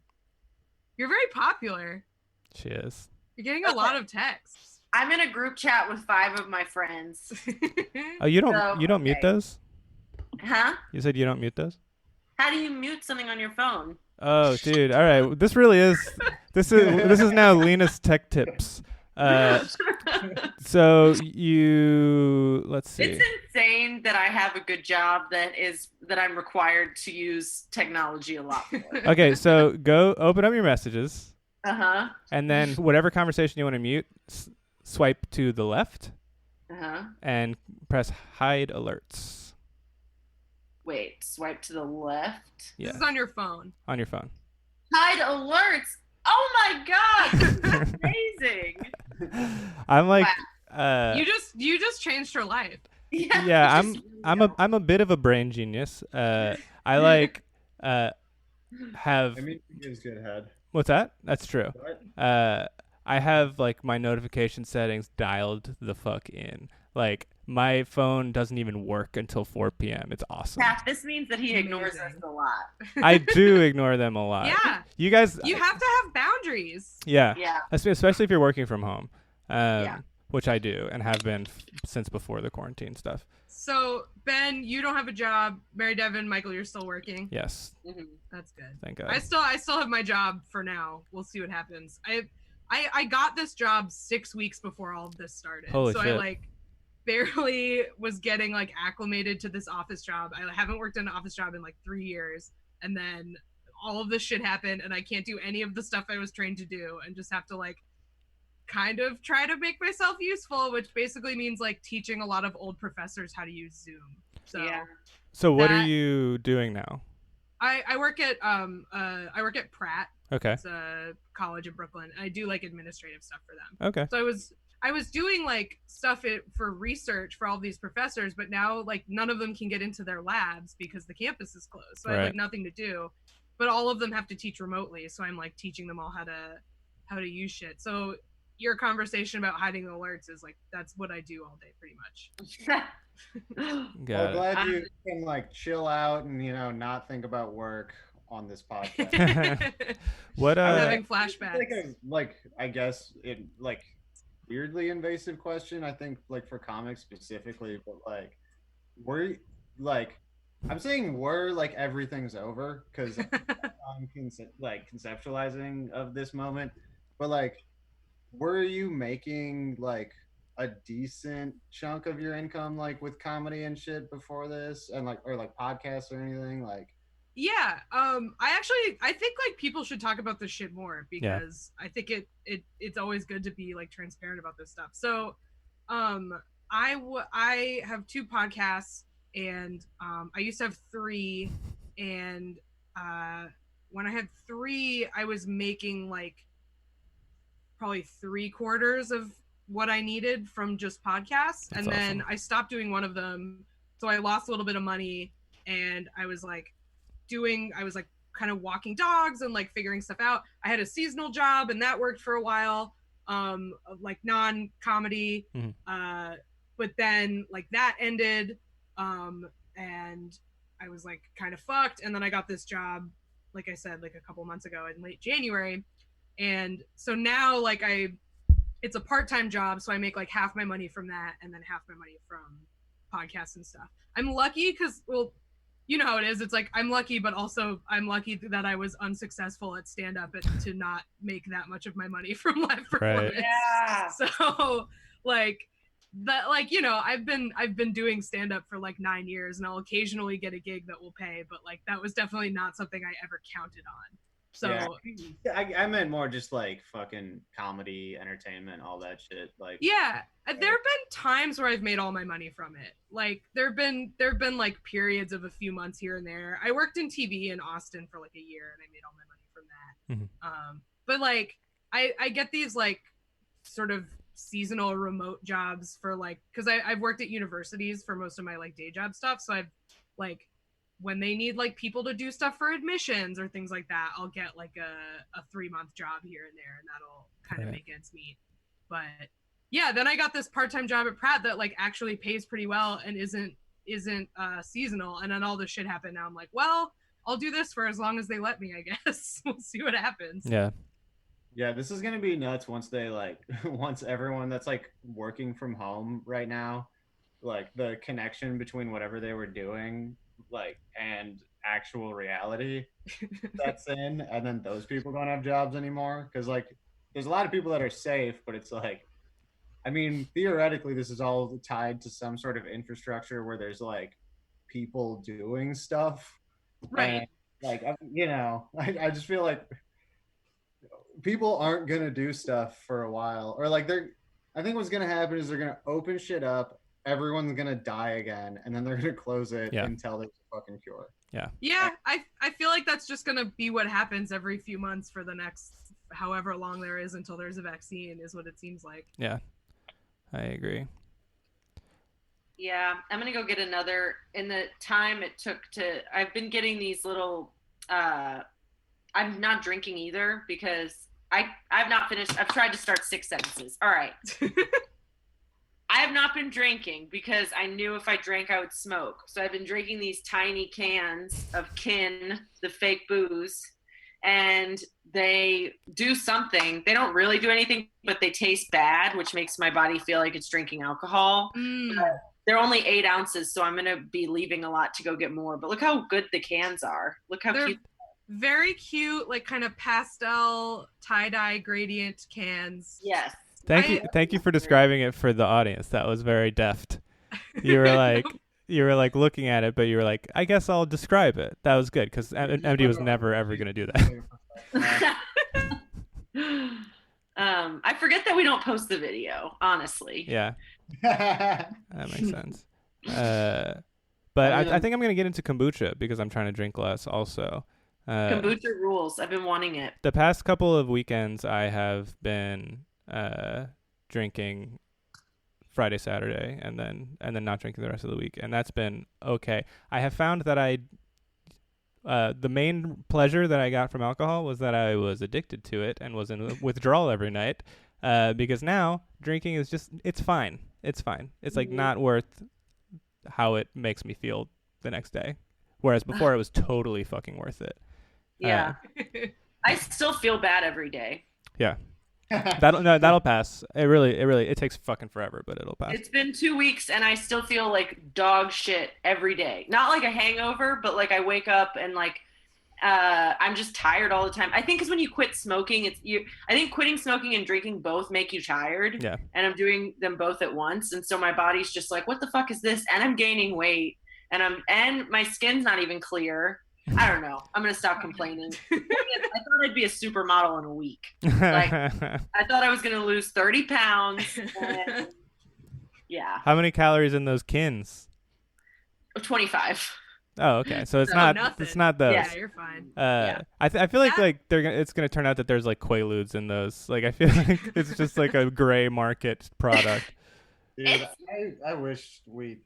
You're very popular. She is. You're getting a lot of texts. I'm in a group chat with 5 of my friends. Oh, you don't mute those? Huh? You said you don't mute those? How do you mute something on your phone? Oh, dude. All right. This is now Lena's tech tips. So let's see. It's insane that I have a good job that I'm required to use technology a lot more. Okay, so go open up your messages. Uh-huh. And then whatever conversation you want to mute, swipe to the left. Uh-huh. And press hide alerts. Wait, swipe to the left? Yeah. This is on your phone. On your phone. Hide alerts. Oh my god, this is amazing. I'm like you just changed her life. Yeah, I'm a bit of a brain genius. I like have I mean, he gives good head. What's that? That's true. What? I have like my notification settings dialed the fuck in. Like my phone doesn't even work until 4 p.m. It's awesome. Kath, this means that he ignores us a lot. I do ignore them a lot. Yeah. You guys. You have to have boundaries. Yeah. Yeah. Especially if you're working from home. Yeah. Which I do and have been since before the quarantine stuff. So Ben, you don't have a job. Mary Devin, Michael, you're still working. Yes. Mm-hmm. That's good. Thank God. I still have my job for now. We'll see what happens. I got this job 6 weeks before all of this started. Holy so shit. I like barely was getting like acclimated to this office job. I haven't worked in an office job in like 3 years, and then all of this shit happened and I can't do any of the stuff I was trained to do and just have to like kind of try to make myself useful, which basically means like teaching a lot of old professors how to use Zoom. So Yeah. So what are you doing now? I work at Pratt. Okay. It's a college in Brooklyn. I do like administrative stuff for them. Okay. So I was doing like stuff for research for all these professors, but now like none of them can get into their labs because the campus is closed. So I have like nothing to do. But all of them have to teach remotely. So I'm like teaching them all how to use shit. So your conversation about hiding alerts is like that's what I do all day pretty much. Well, glad you can like chill out and not think about work on this podcast. What I'm having flashbacks. Like I guess it like weirdly invasive question. I think like for comics specifically, but like we're like I'm saying we're like everything's over because I'm conceptualizing of this moment, but like were you making like a decent chunk of your income like with comedy and shit before this and like or like podcasts or anything like? Yeah, I think like people should talk about this shit more because I think it's always good to be like transparent about this stuff. So I have 2 podcasts and I used to have 3, and when I had 3 I was making like probably 3/4 of what I needed from just podcasts. That's and then awesome. I stopped doing one of them, so I lost a little bit of money, and I was like kind of walking dogs and like figuring stuff out. I had a seasonal job and that worked for a while, of like non-comedy. But then like that ended, and I was like kind of fucked. And then I got this job, like I said, like a couple months ago in late January. And so now like it's a part-time job, so I make like half my money from that and then half my money from podcasts and stuff. I'm lucky because, well, you know how it is. It's like I'm lucky, but also I'm lucky that I was unsuccessful at stand-up to not make that much of my money from live performance. Yeah. So like that, like, I've been doing stand-up for like 9 years, and I'll occasionally get a gig that will pay, but like that was definitely not something I ever counted on. So yeah, I meant more just like fucking comedy, entertainment, all that shit. Like yeah, there have been times where I've made all my money from it. Like there've been like periods of a few months here and there. I worked in TV in Austin for like a year and I made all my money from that. Mm-hmm. But like I get these like sort of seasonal remote jobs for like, because I've worked at universities for most of my like day job stuff, so I've like, when they need like people to do stuff for admissions or things like that, I'll get like a 3-month job here and there, and that'll kind of make ends meet. But yeah, then I got this part-time job at Pratt that like actually pays pretty well and isn't seasonal, and then all this shit happened. Now I'm like, well, I'll do this for as long as they let me, I guess. We'll see what happens. Yeah, this is gonna be nuts once they like once everyone that's like working from home right now, like the connection between whatever they were doing, like, and actual reality sets in, and then those people don't have jobs anymore. Because like there's a lot of people that are safe, but it's like, I mean, theoretically this is all tied to some sort of infrastructure where there's like people doing stuff. Right. And, like, I just feel like people aren't gonna do stuff for a while, or like I think what's gonna happen is they're gonna open shit up, everyone's gonna die again, and then they're gonna close it until there's a fucking cure. Yeah, I feel like that's just gonna be what happens every few months for the next however long there is until there's a vaccine, is what it seems like. Yeah, I agree. Yeah, I'm gonna go get another. In the time it took to, I've been getting these little, I'm not drinking either because I've not finished. I've tried to start 6 sentences. All right. I have not been drinking because I knew if I drank, I would smoke. So I've been drinking these tiny cans of Kin, the fake booze, and they do something. They don't really do anything, but they taste bad, which makes my body feel like it's drinking alcohol. They're only 8 ounces, so I'm going to be leaving a lot to go get more. But look how good the cans are. Look how cute. Very cute, like kind of pastel tie-dye gradient cans. Yes. Thank you for describing it for the audience. That was very deft. You were like looking at it, but you were like, I guess I'll describe it. That was good because MD was never ever going to do that. I forget that we don't post the video, honestly. Yeah. That makes sense. But I think I'm going to get into kombucha because I'm trying to drink less also. Kombucha rules. I've been wanting it. The past couple of weekends I have been drinking Friday, Saturday, and then not drinking the rest of the week, and that's been okay. I have found that the main pleasure that I got from alcohol was that I was addicted to it and was in withdrawal every night, because now drinking is just, it's fine. It's like not worth how it makes me feel the next day, whereas before it was totally fucking worth it. Yeah. I still feel bad every day. Yeah. That'll pass. It takes fucking forever, but it'll pass. It's been 2 weeks and I still feel like dog shit every day. Not like a hangover, but like I wake up and like I'm just tired all the time. I think because when you quit smoking, I think quitting smoking and drinking both make you tired. Yeah. And I'm doing them both at once, and so my body's just like, what the fuck is this? And I'm gaining weight, and my skin's not even clear. I don't know. I'm gonna stop complaining. I thought I'd be a supermodel in a week. Like, I thought I was gonna lose 30 pounds. And, yeah. How many calories in those Kins? 25. Oh, okay. So it's not those. Yeah, you're fine. I feel like it's gonna turn out that there's like Quaaludes in those. Like I feel like it's just like a gray market product. Dude, I wish we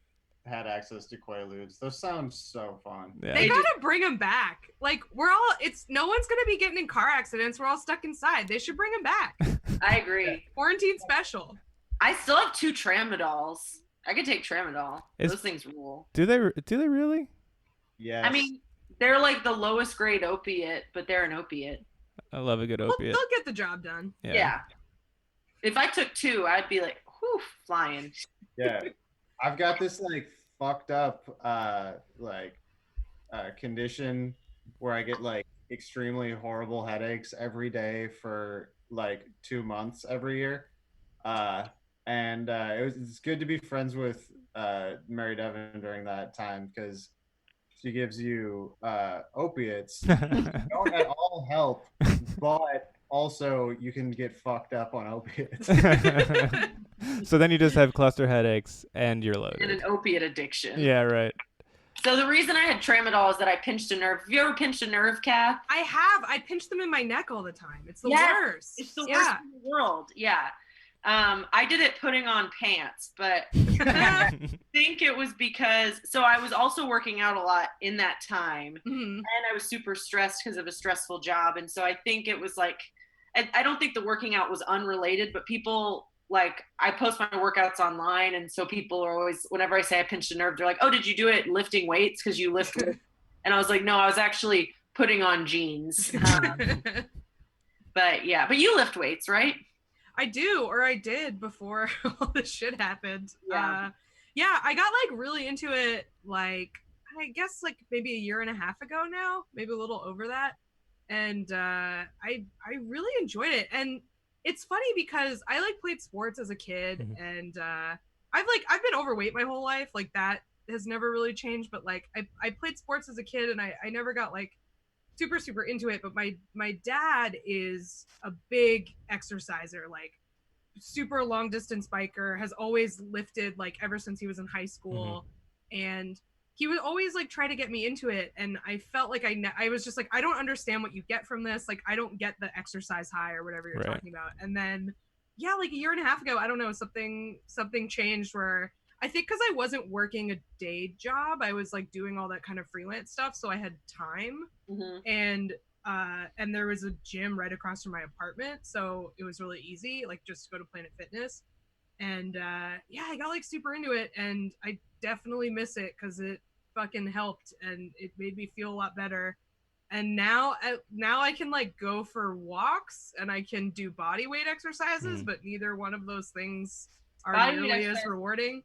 had access to Quaaludes. Those sound so fun. Yeah. They gotta bring them back. Like no one's gonna be getting in car accidents. We're all stuck inside. They should bring them back. I agree. Quarantine special. I still have 2 Tramadols. I could take Tramadol. Those things rule. Do they really? Yeah. I mean, they're like the lowest grade opiate, but they're an opiate. I love a good opiate. They'll get the job done. Yeah. If I took 2, I'd be like, whew, flying. Yeah. I've got this like fucked up condition where I get like extremely horrible headaches every day for like 2 months every year. It's good to be friends with Mary Devon during that time, because she gives you opiates. Don't at all help, but also you can get fucked up on opiates. So then you just have cluster headaches and you're loaded. And an opiate addiction. Yeah, right. So the reason I had tramadol is that I pinched a nerve. Have you ever pinched a nerve, Kath? I have. I pinch them in my neck all the time. It's the worst. It's the worst in the world. Yeah. I did it putting on pants, but I think it was because, so I was also working out a lot in that time, and I was super stressed because of a stressful job. And so I think it was like, I don't think the working out was unrelated, but people, like, I post my workouts online, and so people are always, whenever I say I pinched a nerve, they're like, oh, did you do it lifting weights because you lift weights? And I was like, no, I was actually putting on jeans. But yeah, but you lift weights, right? I do, or I did before all this shit happened. Yeah. I got like really into it, like, I guess like maybe a year and a half ago now, maybe a little over that. And I really enjoyed it. And it's funny because I like played sports as a kid, and I've been overweight my whole life. Like that has never really changed, but like I played sports as a kid, and I never got like super into it. But my dad is a big exerciser, like super long distance biker, has always lifted like ever since he was in high school, and he would always like try to get me into it, and I felt like I was just like, I don't understand what you get from this, like I don't get the exercise high or whatever you're talking about. And then like a year and a half ago, I don't know, something changed where I think because I wasn't working a day job, I was like doing all that kind of freelance stuff, so I had time. And there was a gym right across from my apartment, so it was really easy, like just to go to Planet Fitness. And I got like super into it, and I definitely miss it because it fucking helped and it made me feel a lot better. And now I can like go for walks and I can do body weight exercises, but neither one of those things are nearly as rewarding.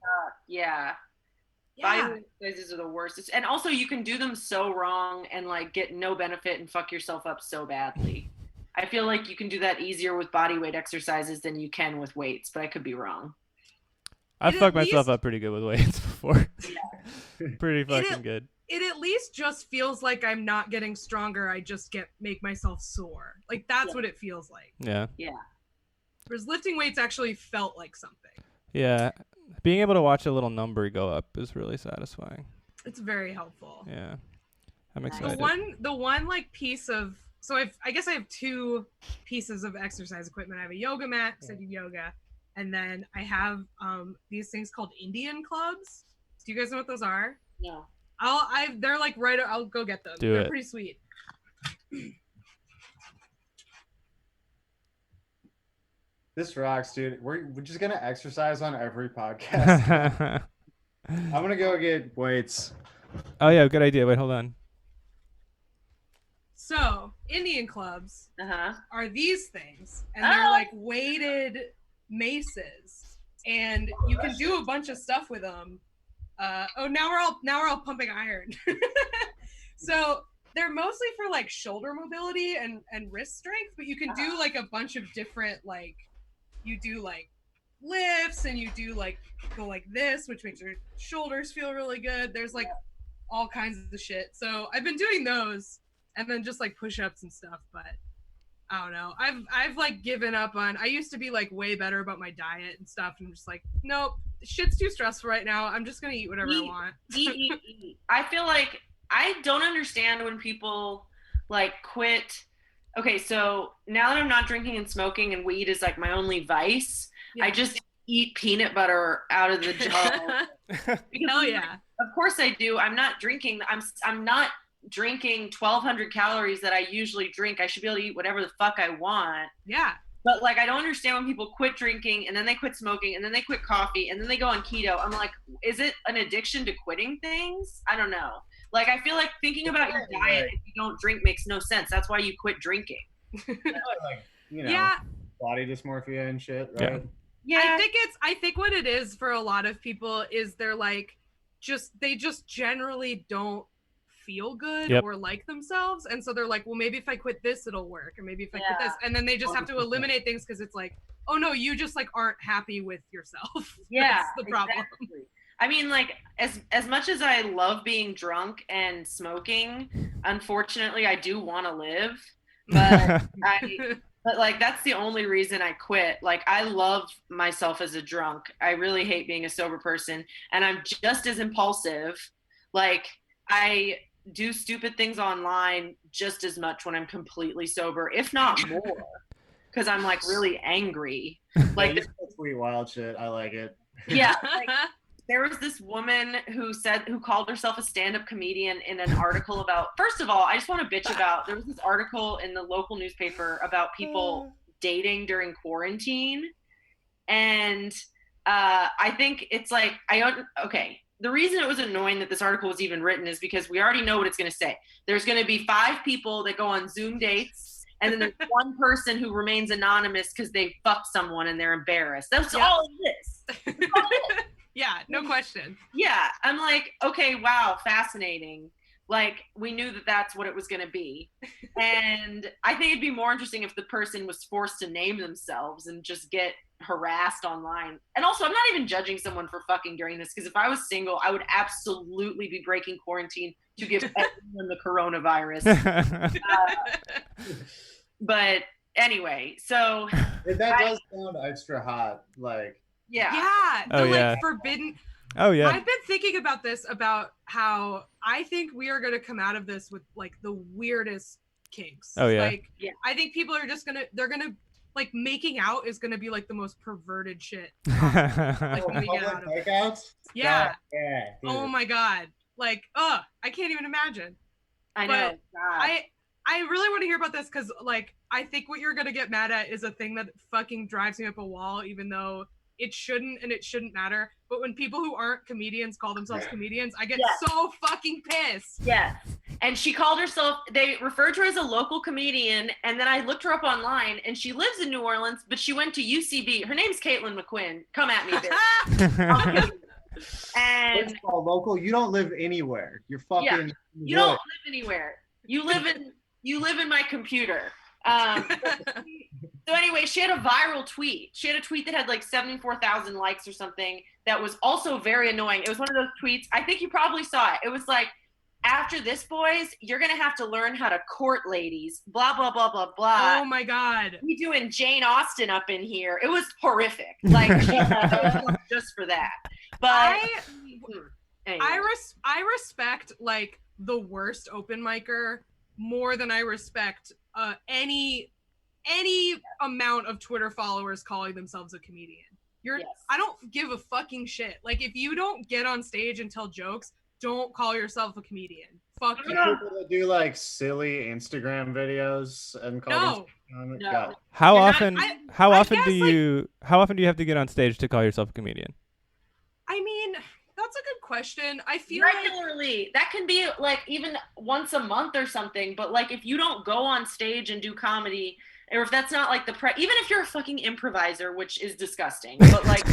Body weight exercises are the worst. And also you can do them so wrong and like get no benefit and fuck yourself up so badly. I feel like you can do that easier with body weight exercises than you can with weights, but I could be wrong. I've fucked myself up pretty good with weights before. Pretty fucking good. It at least just feels like I'm not getting stronger. I just make myself sore. Like that's what it feels like. Yeah. Whereas lifting weights actually felt like something. Yeah. Being able to watch a little number go up is really satisfying. It's very helpful. Yeah. I'm excited. The one like piece of, so I guess I have two pieces of exercise equipment. I have a yoga mat because I do yoga. And then I have these things called Indian clubs. Do you guys know what those are? No. They're like right. I'll go get them. They're pretty sweet. This rocks, dude. We're just gonna exercise on every podcast. I'm gonna go get weights. Oh yeah, good idea. Wait, hold on. So Indian clubs are these things, and they're like weighted maces, and you can do a bunch of stuff with them. Now we're all pumping iron. So they're mostly for like shoulder mobility and wrist strength, but you can do like a bunch of different, like you do like lifts and you do like go like this, which makes your shoulders feel really good. There's like all kinds of shit. So I've been doing those and then just like push-ups and stuff, but I don't know. I've like given up on, I used to be like way better about my diet and stuff, and I'm just like, nope, shit's too stressful right now. I'm just gonna eat whatever I want. Eat. I feel like I don't understand when people like quit. Okay, so now that I'm not drinking and smoking and weed is like my only vice, I just eat peanut butter out of the jar. Hell yeah. Of course I do. I'm not drinking. I'm not drinking 1,200 calories that I usually drink. I should be able to eat whatever the fuck I want. Yeah. But like, I don't understand when people quit drinking and then they quit smoking and then they quit coffee and then they go on keto. I'm like, is it an addiction to quitting things? I don't know. Like, I feel like thinking about your diet if you don't drink makes no sense. That's why you quit drinking. Like, body dysmorphia and shit, right? Yeah. I think what it is for a lot of people is they're like, they just generally don't feel good or like themselves, and so they're like, well, maybe if I quit this it'll work, or maybe if I quit this, and then they just have to eliminate things because it's like, oh no, you just like aren't happy with yourself. That's the problem. Exactly. I mean, like, as much as I love being drunk and smoking, unfortunately, I do want to live. But but like, that's the only reason I quit. Like, I love myself as a drunk. I really hate being a sober person. And I'm just as impulsive. Like, I do stupid things online just as much when I'm completely sober, if not more. Because I'm like really angry. Like, sweet wild shit. I like it. Yeah. Like, there was this woman who called herself a stand-up comedian in an article about, first of all, I just want to bitch about, there was this article in the local newspaper about people dating during quarantine. And I think it's like, okay. The reason it was annoying that this article was even written is because we already know what it's going to say. There's going to be 5 people that go on Zoom dates, and then there's one person who remains anonymous because they fucked someone and they're embarrassed. That's all of this. Yeah, no question. Yeah, I'm like, okay, wow, fascinating. Like, we knew that that's what it was going to be. And I think it'd be more interesting if the person was forced to name themselves and just get harassed online. And also, I'm not even judging someone for fucking during this, because if I was single, I would absolutely be breaking quarantine to give everyone the coronavirus. But anyway, so that does sound extra hot. Like, like forbidden. Oh yeah. I've been thinking about this, about how I think we are going to come out of this with like the weirdest kinks. Oh yeah. Like, I think people are just they're gonna like, making out is gonna be like the most perverted shit. Like, when we get out of it. Yeah. Oh my god. Like, I can't even imagine. I know. I really want to hear about this, because like, I think what you're gonna get mad at is a thing that fucking drives me up a wall, even though it shouldn't, and it shouldn't matter. But when people who aren't comedians call themselves comedians, I get so fucking pissed. Yes. And she called herself, they referred to her as a local comedian, and then I looked her up online, and she lives in New Orleans, but she went to UCB. Her name's Caitlin McQuinn. Come at me, bitch. And it's called local. You don't live anywhere. You're fucking. Yeah, you don't live anywhere. You live in my computer. So anyway, she had a viral tweet. She had a tweet that had like 74,000 likes or something that was also very annoying. It was one of those tweets, I think you probably saw it. It was like, after this, boys, you're going to have to learn how to court ladies, blah, blah, blah, blah, blah. Oh my God. We doing Jane Austen up in here. It was horrific. Like, just for that. But anyway. I respect like the worst open micer more than I respect any amount of Twitter followers calling themselves a comedian. I don't give a fucking shit. Like, if you don't get on stage and tell jokes, don't call yourself a comedian. Fuck you. People that do like silly Instagram videos and call No. How often do you have to get on stage to call yourself a comedian? I mean, that's a good question. I feel regularly. That can be like even once a month or something. But like, if you don't go on stage and do comedy, or if that's not like even if you're a fucking improviser, which is disgusting, but like,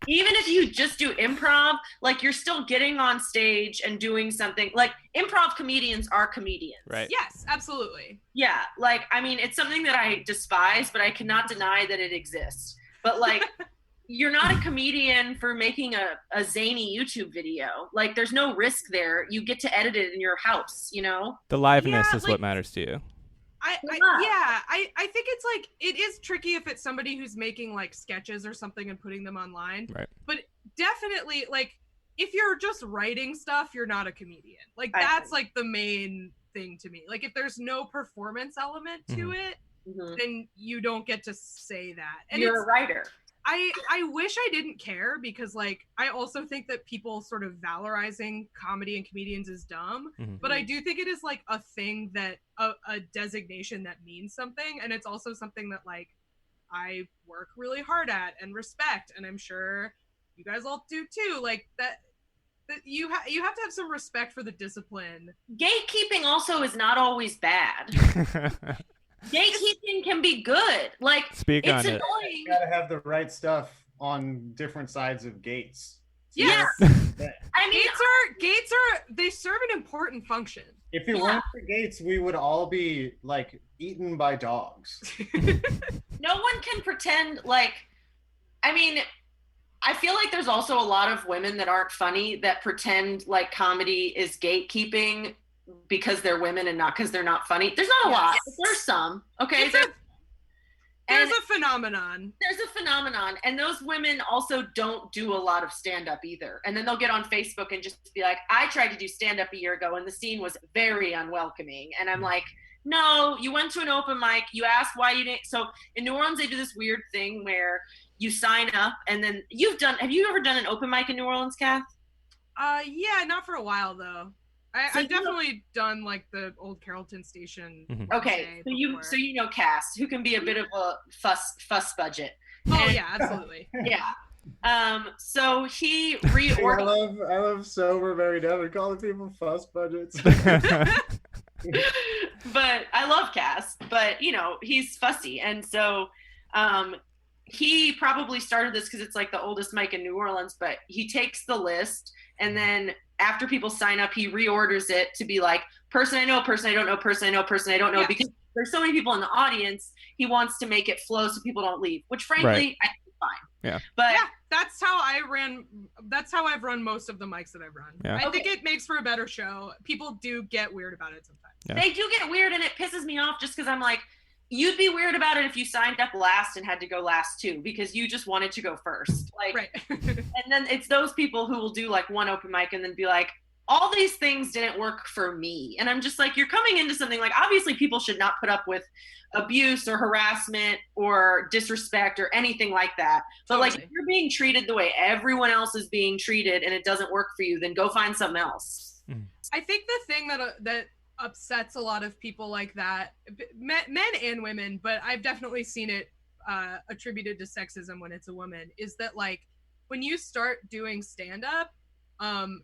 even if you just do improv, like, you're still getting on stage and doing something. Like, improv comedians are comedians. Right. Yes, absolutely. Yeah. Like, I mean, it's something that I despise, but I cannot deny that it exists. But like, you're not a comedian for making a zany YouTube video. Like, there's no risk there. You get to edit it in your house, you know? The liveness is what matters to you. I think it's like, it is tricky if it's somebody who's making like sketches or something and putting them online. Right. But definitely, like, if you're just writing stuff, you're not a comedian. Like, that's like the main thing to me. Like, if there's no performance element to it, then you don't get to say that. And you're a writer. I wish I didn't care, because like, I also think that people sort of valorizing comedy and comedians is dumb, but I do think it is like a thing that a designation that means something, and it's also something that like I work really hard at and respect, and I'm sure you guys all do too. Like, that you have to have some respect for the discipline. Gatekeeping also is not always bad. Gatekeeping can be good. Like, it's annoying. You gotta have the right stuff on different sides of gates. Yes. I mean, gates are they serve an important function. If it weren't for gates, we would all be like eaten by dogs. No one can pretend like, I mean, I feel like there's also a lot of women that aren't funny that pretend like comedy is gatekeeping because they're women and not because they're not funny. There's not a lot, but there's some. Okay. There's a phenomenon. There's a phenomenon. And those women also don't do a lot of stand-up either. And then they'll get on Facebook and just be like, I tried to do stand-up a year ago and the scene was very unwelcoming. And I'm like, no, you went to an open mic, you asked why you didn't. So in New Orleans, they do this weird thing where you sign up and then have you ever done an open mic in New Orleans, Kath? Yeah, not for a while though. I've definitely done like the old Carrollton station. Okay, so you know Cass, who can be a bit of a fuss budget. Oh yeah, absolutely. Yeah. So he reorganized. I love sober married ever calling people fuss budgets. But I love Cass, but he's fussy, and so he probably started this because it's like the oldest mic in New Orleans. But he takes the list and then, after people sign up, he reorders it to be like person I know, person I don't know, person I know, person I don't know, because there's so many people in the audience. He wants to make it flow so people don't leave, which frankly, I think is fine. Yeah. But yeah, that's how I've run most of the mics that I've run. Yeah. I think it makes for a better show. People do get weird about it sometimes. Yeah. They do get weird, and it pisses me off just because I'm like, you'd be weird about it if you signed up last and had to go last too, because you just wanted to go first. Like, right. And then it's those people who will do like one open mic and then be like, all these things didn't work for me. And I'm just like, you're coming into something like, obviously people should not put up with abuse or harassment or disrespect or anything like that. But like, if you're being treated the way everyone else is being treated and it doesn't work for you, then go find something else. I think the thing that upsets a lot of people like that, men and women, but I've definitely seen it attributed to sexism when it's a woman, is that like when you start doing stand-up,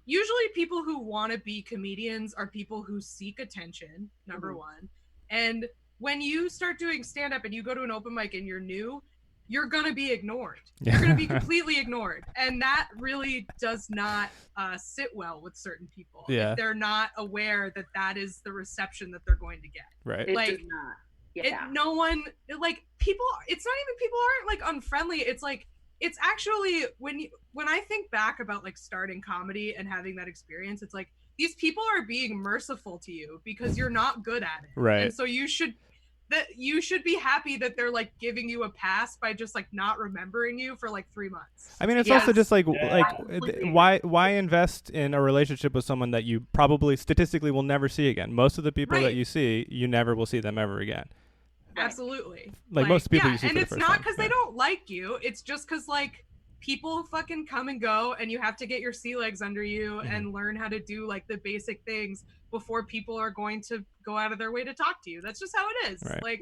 usually people who want to be comedians are people who seek attention, number one. And when you start doing stand-up and you go to an open mic and you're new, you're gonna be ignored. You're gonna be completely ignored, and that really does not sit well with certain people. Yeah. If they're not aware that that is the reception that they're going to get. Right. It Like, does not. Yeah. No one, like, people. It's not even people aren't like unfriendly. It's like, it's actually when I think back about like starting comedy and having that experience, it's like these people are being merciful to you because you're not good at it. Right. And so you should be happy that they're like giving you a pass by just like not remembering you for like 3 months. I mean, it's also just like why invest in a relationship with someone that you probably statistically will never see again? Most of the people that you see, you never will see them ever again. Absolutely. Like most people you see and for the it's first not time. because they don't like you. It's just because like people fucking come and go, and you have to get your sea legs under you and learn how to do like the basic things before people are going to go out of their way to talk to you. That's just how it is. Right. Like,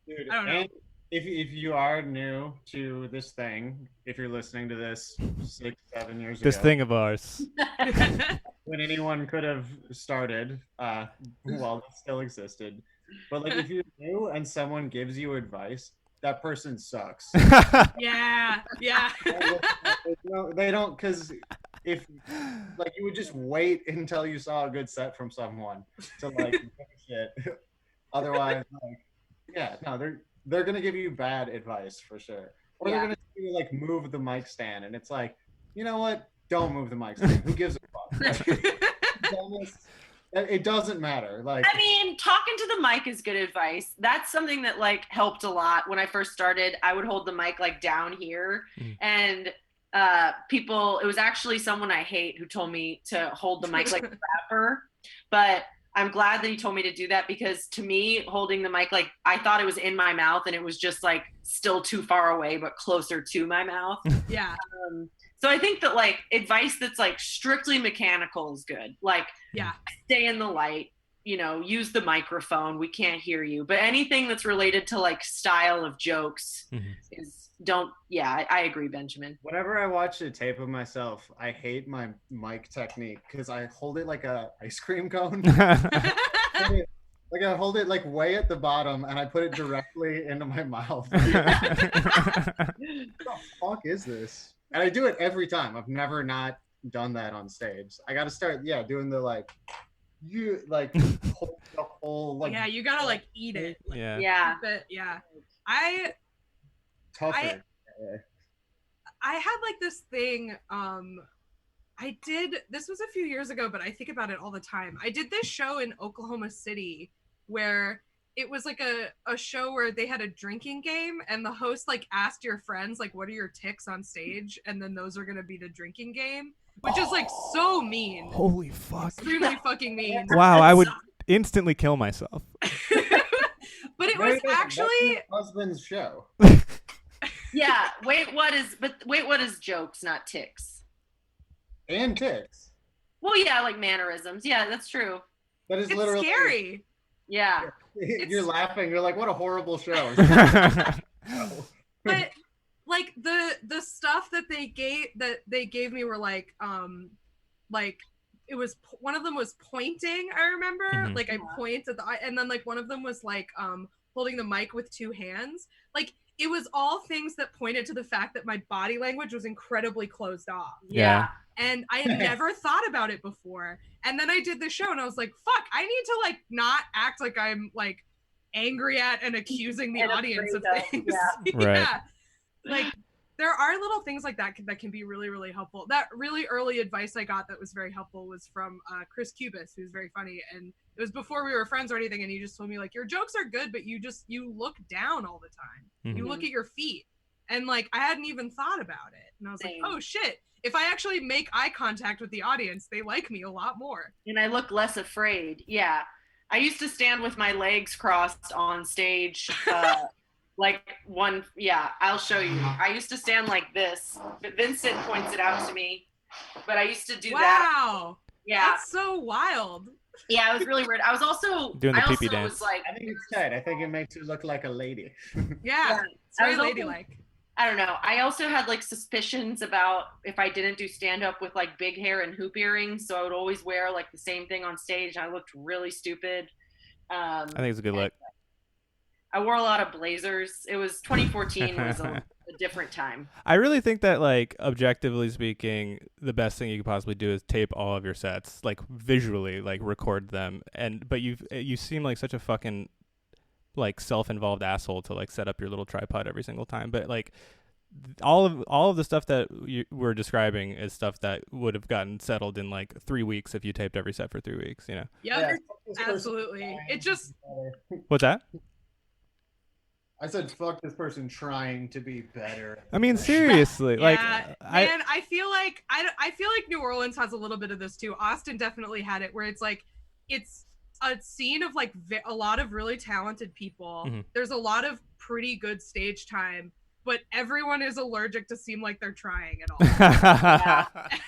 Dude, I don't know. and if you are new to this thing, if you're listening to this 6-7 years This ago, thing of ours. when anyone could have started, while it still existed. But like, if you're new and someone gives you advice, that person sucks. yeah. No, they don't, because if like you would just wait until you saw a good set from someone to like give a shit. Otherwise, they're gonna give you bad advice for sure, or they're gonna tell you, like, move the mic stand, and it's like, you know what? Don't move the mic stand. Who gives a fuck? Like, it doesn't matter. Like, I mean, talking to the mic is good advice. That's something that like helped a lot when I first started. I would hold the mic like down here, and people, it was actually someone I hate who told me to hold the mic like a rapper. But I'm glad that he told me to do that, because to me, holding the mic, like, I thought it was in my mouth and it was just like still too far away, but closer to my mouth. Yeah. So I think that like advice that's like strictly mechanical is good. Like, stay in the light, use the microphone. We can't hear you. But anything that's related to like style of jokes I agree, Benjamin. Whenever I watch a tape of myself, I hate my mic technique because I hold it like a ice cream cone. Like, I hold it like way at the bottom and I put it directly into my mouth. What the fuck is this? And I do it every time. I've never not done that on stage. I got to start, doing the like, you like hold the whole like. Yeah, you gotta like eat it. Like, Yeah. But tougher. I had like this thing. This was a few years ago, but I think about it all the time. I did this show in Oklahoma City where it was like a show where they had a drinking game, and the host like asked your friends like, what are your tics on stage, and then those are gonna be the drinking game, which is like so mean. Holy fuck. Extremely fucking mean. Wow, I would instantly kill myself. But it was actually husband's show. Yeah. Wait, what is jokes, not tics? And tics. Well, yeah, like mannerisms. Yeah, that's true. But it's literally scary. Yeah. You're laughing. You're like, what a horrible show. But like the stuff that they gave me were like it was, one of them was pointing, I remember. Like I point at the, and then like one of them was like holding the mic with two hands. Like it was all things that pointed to the fact that my body language was incredibly closed off. Yeah. And I had never thought about it before. And then I did the show and I was like, fuck, I need to like not act like I'm like angry at and accusing the audience of things. Yeah. Right. Yeah. Like there are little things like that that can be really, really helpful. That really early advice I got that was very helpful was from Chris Cubis, who's very funny. And it was before we were friends or anything. And he just told me like, your jokes are good, but you look down all the time. You look at your feet. And like, I hadn't even thought about it. And I was like, oh shit. If I actually make eye contact with the audience, they like me a lot more. And I look less afraid. Yeah. I used to stand with my legs crossed on stage. I'll show you. I used to stand like this. But Vincent points it out to me. But I used to do that. Wow. Yeah. That's so wild. Yeah, it was really weird. I was also doing the pee-pee dance. Was like, I think it's tight. I think it makes you look like a lady. Yeah. It's very ladylike. I don't know. I also had like suspicions about if I didn't do stand up with like big hair and hoop earrings. So I would always wear like the same thing on stage. I looked really stupid. I think it's a good look. I wore a lot of blazers. It was 2014 was a different time. I really think that like objectively speaking, the best thing you could possibly do is tape all of your sets, like visually, like record them. But you seem like such a fucking like self-involved asshole to like set up your little tripod every single time, but like all of the stuff that you were describing is stuff that would have gotten settled in like 3 weeks if you taped every set for 3 weeks, you know. Yeah, absolutely. It just What's that? I said fuck this person trying to be better. I mean, seriously. Like I feel like New Orleans has a little bit of this too. Austin definitely had it, where it's like it's a scene of like a lot of really talented people. There's a lot of pretty good stage time, but everyone is allergic to seem like they're trying at all.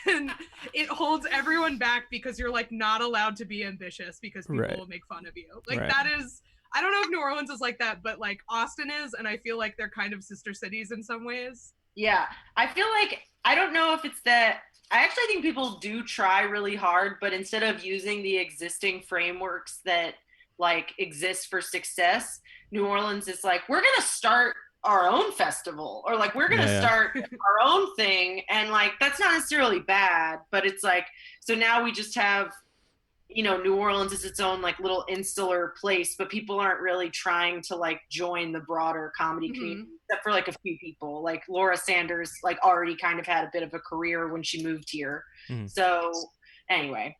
And it holds everyone back because you're like not allowed to be ambitious because people will make fun of you. Like that is, I don't know if New Orleans is like that, but like Austin is, and I feel like they're kind of sister cities in some ways. Yeah, I feel like, I don't know if it's that, I actually think people do try really hard, but instead of using the existing frameworks that like exist for success, New Orleans is like, we're going to start our own festival, or like, we're going to start our own thing. And like, that's not necessarily bad, but it's like, so now we just have, you know, New Orleans is its own like little insular place, but people aren't really trying to like join the broader comedy community, except for like a few people. Like Laura Sanders like already kind of had a bit of a career when she moved here. So anyway,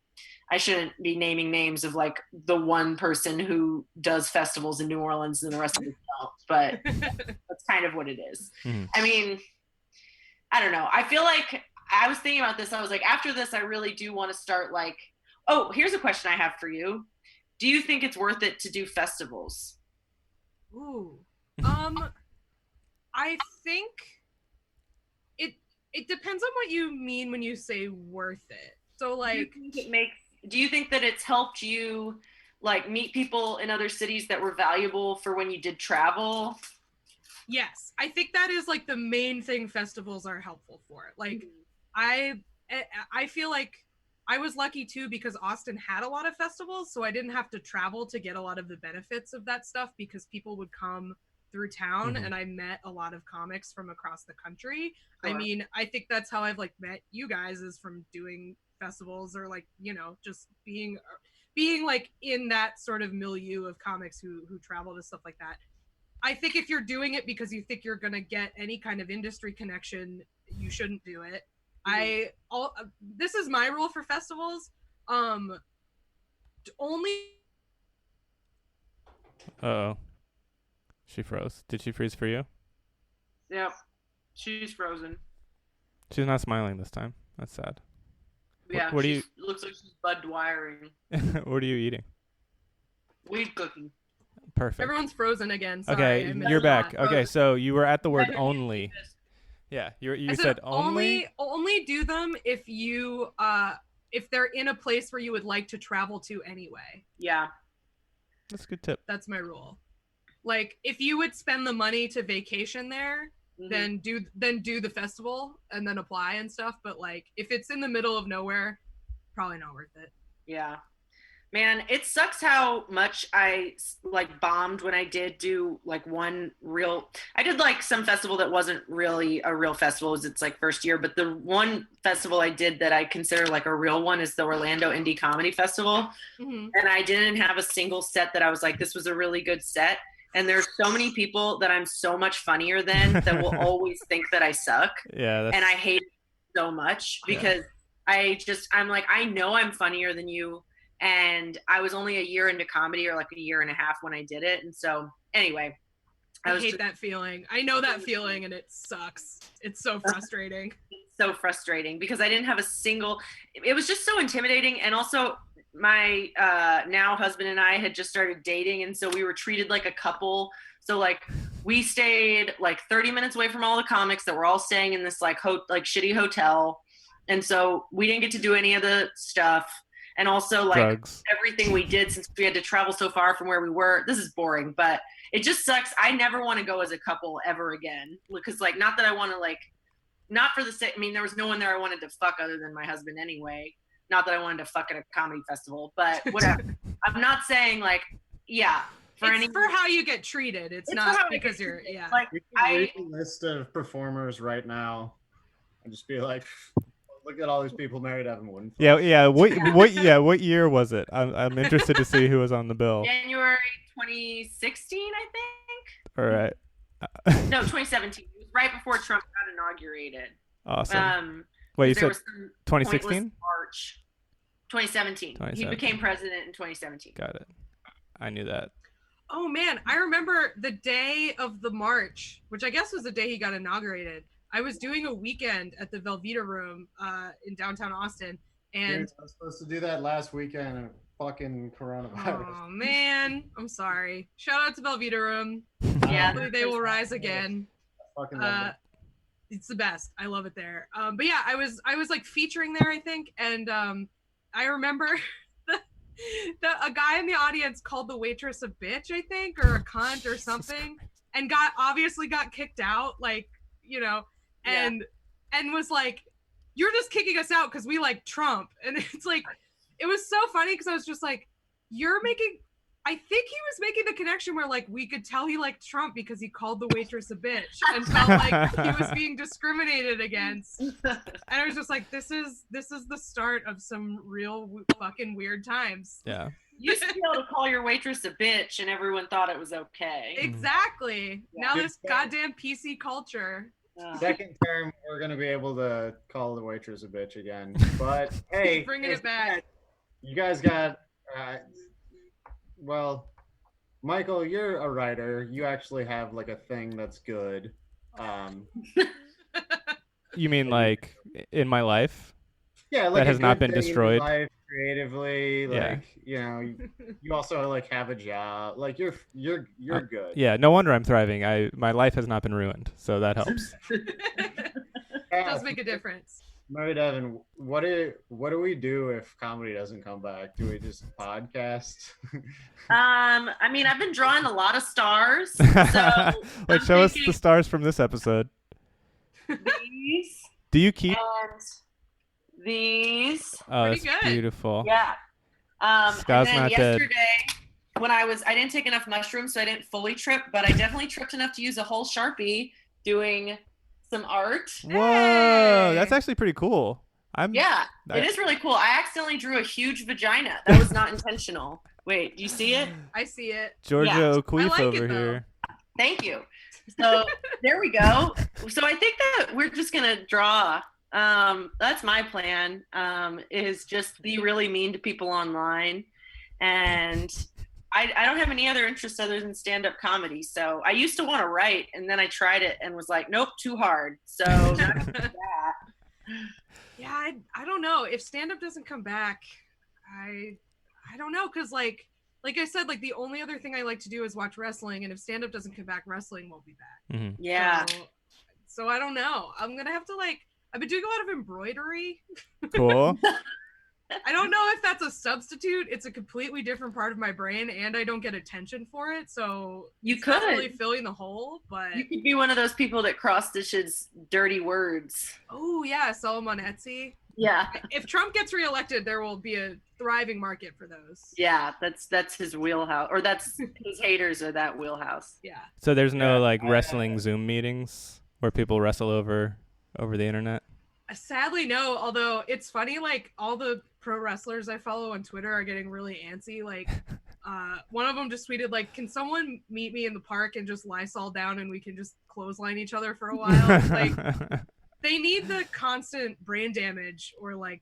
I shouldn't be naming names of like the one person who does festivals in New Orleans and the rest of us don't, but that's kind of what it is. I mean, I don't know. I feel like I was thinking about this. I was like, after this, I really do want to start like, oh, here's a question I have for you. Do you think it's worth it to do festivals? Ooh. I think it depends on what you mean when you say worth it. So like, do you think that it's helped you like meet people in other cities that were valuable for when you did travel? Yes. I think that is like the main thing festivals are helpful for. Like I feel like I was lucky too because Austin had a lot of festivals, so I didn't have to travel to get a lot of the benefits of that stuff because people would come through town and I met a lot of comics from across the country. Sure. I mean, I think that's how I've like met you guys, is from doing festivals or like, you know, just being like in that sort of milieu of comics who travel to stuff like that. I think if you're doing it because you think you're gonna get any kind of industry connection, you shouldn't do it. This is my rule for festivals. Only. Uh-oh. She froze. Did she freeze for you? Yep. She's frozen. She's not smiling this time. That's sad. Yeah, what do you... looks like she's Bud Dwyering. What are you eating? Weed cookie. Perfect. Everyone's frozen again. Sorry, okay, you're back. Okay, so you were at the word only. Yeah, you said only. Only do them if you if they're in a place where you would like to travel to anyway. Yeah. That's a good tip. That's my rule. Like, if you would spend the money to vacation there, then do the festival and then apply and stuff. But like, if it's in the middle of nowhere, probably not worth it. Yeah. Man, it sucks how much I like bombed when I did do like I did like some festival that wasn't really a real festival. It's like first year, but the one festival I did that I consider like a real one is the Orlando Indie Comedy Festival. And I didn't have a single set that I was like, this was a really good set. And there's so many people that I'm so much funnier than that will always think that I suck. Yeah. And I hate it so much because I'm like, I know I'm funnier than you. And I was only a year into comedy, or like a year and a half when I did it. And so anyway, I hate that feeling. I know that feeling, and it sucks. It's so frustrating. It's so frustrating because I didn't have a single, it was just so intimidating. And also my now husband and I had just started dating. And so we were treated like a couple. So like we stayed like 30 minutes away from all the comics that were all staying in this like shitty hotel. And so we didn't get to do any of the stuff. And also, like, drugs. Everything we did, since we had to travel so far from where we were, this is boring, but it just sucks. I never want to go as a couple ever again. Because, like, not that I want to, like, not for the sake, I mean, there was no one there I wanted to fuck other than my husband anyway. Not that I wanted to fuck at a comedy festival, but whatever. I'm not saying, like, yeah. It's for how you get treated. It's not because you're, yeah. Like, we can read a list of performers right now and just be like... Look at all these people married having one. Yeah. What year was it? I'm interested to see who was on the bill. January 2016, I think. All right. No, 2017. It was right before Trump got inaugurated. Awesome. Wait, you said 2016? March 2017. He became president in 2017. Got it. I knew that. Oh man, I remember the day of the march, which I guess was the day he got inaugurated. I was doing a weekend at the Velveeta Room in downtown Austin, and I was supposed to do that last weekend and fucking coronavirus. Oh man, I'm sorry. Shout out to Velveeta Room. Yeah, hopefully they will rise again. Fucking love it. It's the best. I love it there. But yeah, I was like featuring there, I think, and I remember a guy in the audience called the waitress a bitch, I think, or a cunt or something, and obviously got kicked out, like, you know. And was like, you're just kicking us out because we like Trump. And it's like, it was so funny because I was just like, I think he was making the connection where like we could tell he liked Trump because he called the waitress a bitch and felt like he was being discriminated against. And I was just like, this is the start of some real fucking weird times. Yeah. You used to be able to call your waitress a bitch and everyone thought it was okay. Exactly. Yeah. Now this goddamn PC culture. Second term, we're gonna be able to call the waitress a bitch again. But hey, bringing it back. You guys got, well, Michael, you're a writer. You actually have like a thing that's good. You mean like in my life? Yeah, like that has not been destroyed. Life, creatively, like you know, you also like have a job. Like you're good. Yeah, no wonder I'm thriving. My life has not been ruined, so that helps. It does make a difference. Mary Devin, what do we do if comedy doesn't come back? Do we just podcast? I mean, I've been drawing a lot of stars. So like, show us the stars from this episode. These. Do you keep? These. Oh, that's beautiful. Yeah. Scott's and then not yesterday, dead. when I didn't take enough mushrooms, so I didn't fully trip, but I definitely tripped enough to use a whole Sharpie doing some art. Whoa, that's actually pretty cool. It is really cool. I accidentally drew a huge vagina. That was not intentional. Wait, do you see it? I see it. Georgia O'Keeffe over here. Thank you. So there we go. So I think that we're just gonna draw. That's my plan. Is just be really mean to people online, and I don't have any other interests other than stand-up comedy. So I used to want to write, and then I tried it and was like, nope, too hard. So not gonna do that. Yeah, I don't know if stand-up doesn't come back. I don't know, because like I said, like the only other thing I like to do is watch wrestling, and if stand-up doesn't come back, wrestling won't be back. Mm-hmm. Yeah. So I don't know. I'm gonna have to I've been doing a lot of embroidery. Cool. I don't know if that's a substitute. It's a completely different part of my brain, and I don't get attention for it. So you could not really filling the hole, but you could be one of those people that cross stitches dirty words. Oh yeah, sell them on Etsy. Yeah. If Trump gets reelected, there will be a thriving market for those. Yeah, that's his wheelhouse, or that's his haters are that wheelhouse. Yeah. So there's no like wrestling Zoom meetings where people wrestle over the internet? Sadly, no. Although it's funny, like all the pro wrestlers I follow on Twitter are getting really antsy. Like, one of them just tweeted, like, "Can someone meet me in the park and just Lysol down and we can just clothesline each other for a while?" Like, they need the constant brain damage, or like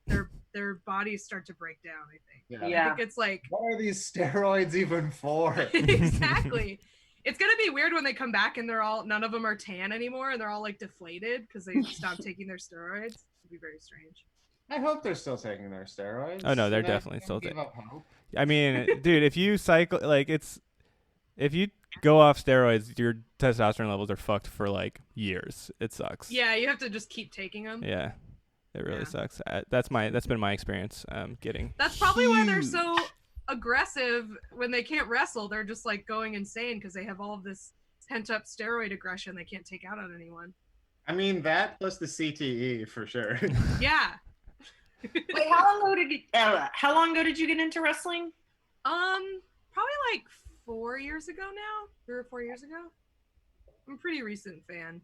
their bodies start to break down. I think. Yeah. I think it's like, what are these steroids even for? Exactly. It's gonna be weird when they come back and none of them are tan anymore, and they're all like deflated because they stopped taking their steroids. It'll be very strange. I hope they're still taking their steroids. Oh no, they're You know, definitely still give taking. up hope. I mean, dude, if you cycle if you go off steroids, your testosterone levels are fucked for like years. It sucks. Yeah, you have to just keep taking them. Yeah, it really sucks. That's been my experience. Getting. That's probably why they're so aggressive when they can't wrestle. They're just like going insane because they have all of this pent up steroid aggression they can't take out on anyone. I mean, that plus the CTE for sure. Yeah. Wait, how long ago did you get into wrestling? Probably like 4 years ago now. 3 or 4 years ago. I'm a pretty recent fan.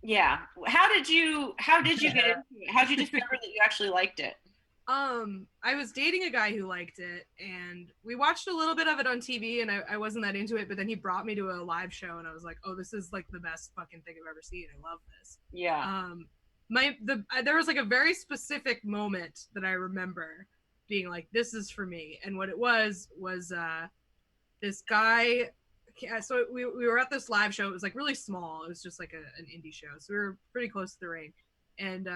Yeah. How did you get into it? How did you discover that you actually liked it? I was dating a guy who liked it, and we watched a little bit of it on TV, and I wasn't that into it, but then he brought me to a live show, and I was like, oh, this is like the best fucking thing I've ever seen. I love this. Yeah. There was like a very specific moment that I remember being like, this is for me. And what it was this guy. So we were at this live show. It was like really small. It was just like an indie show. So we were pretty close to the ring. And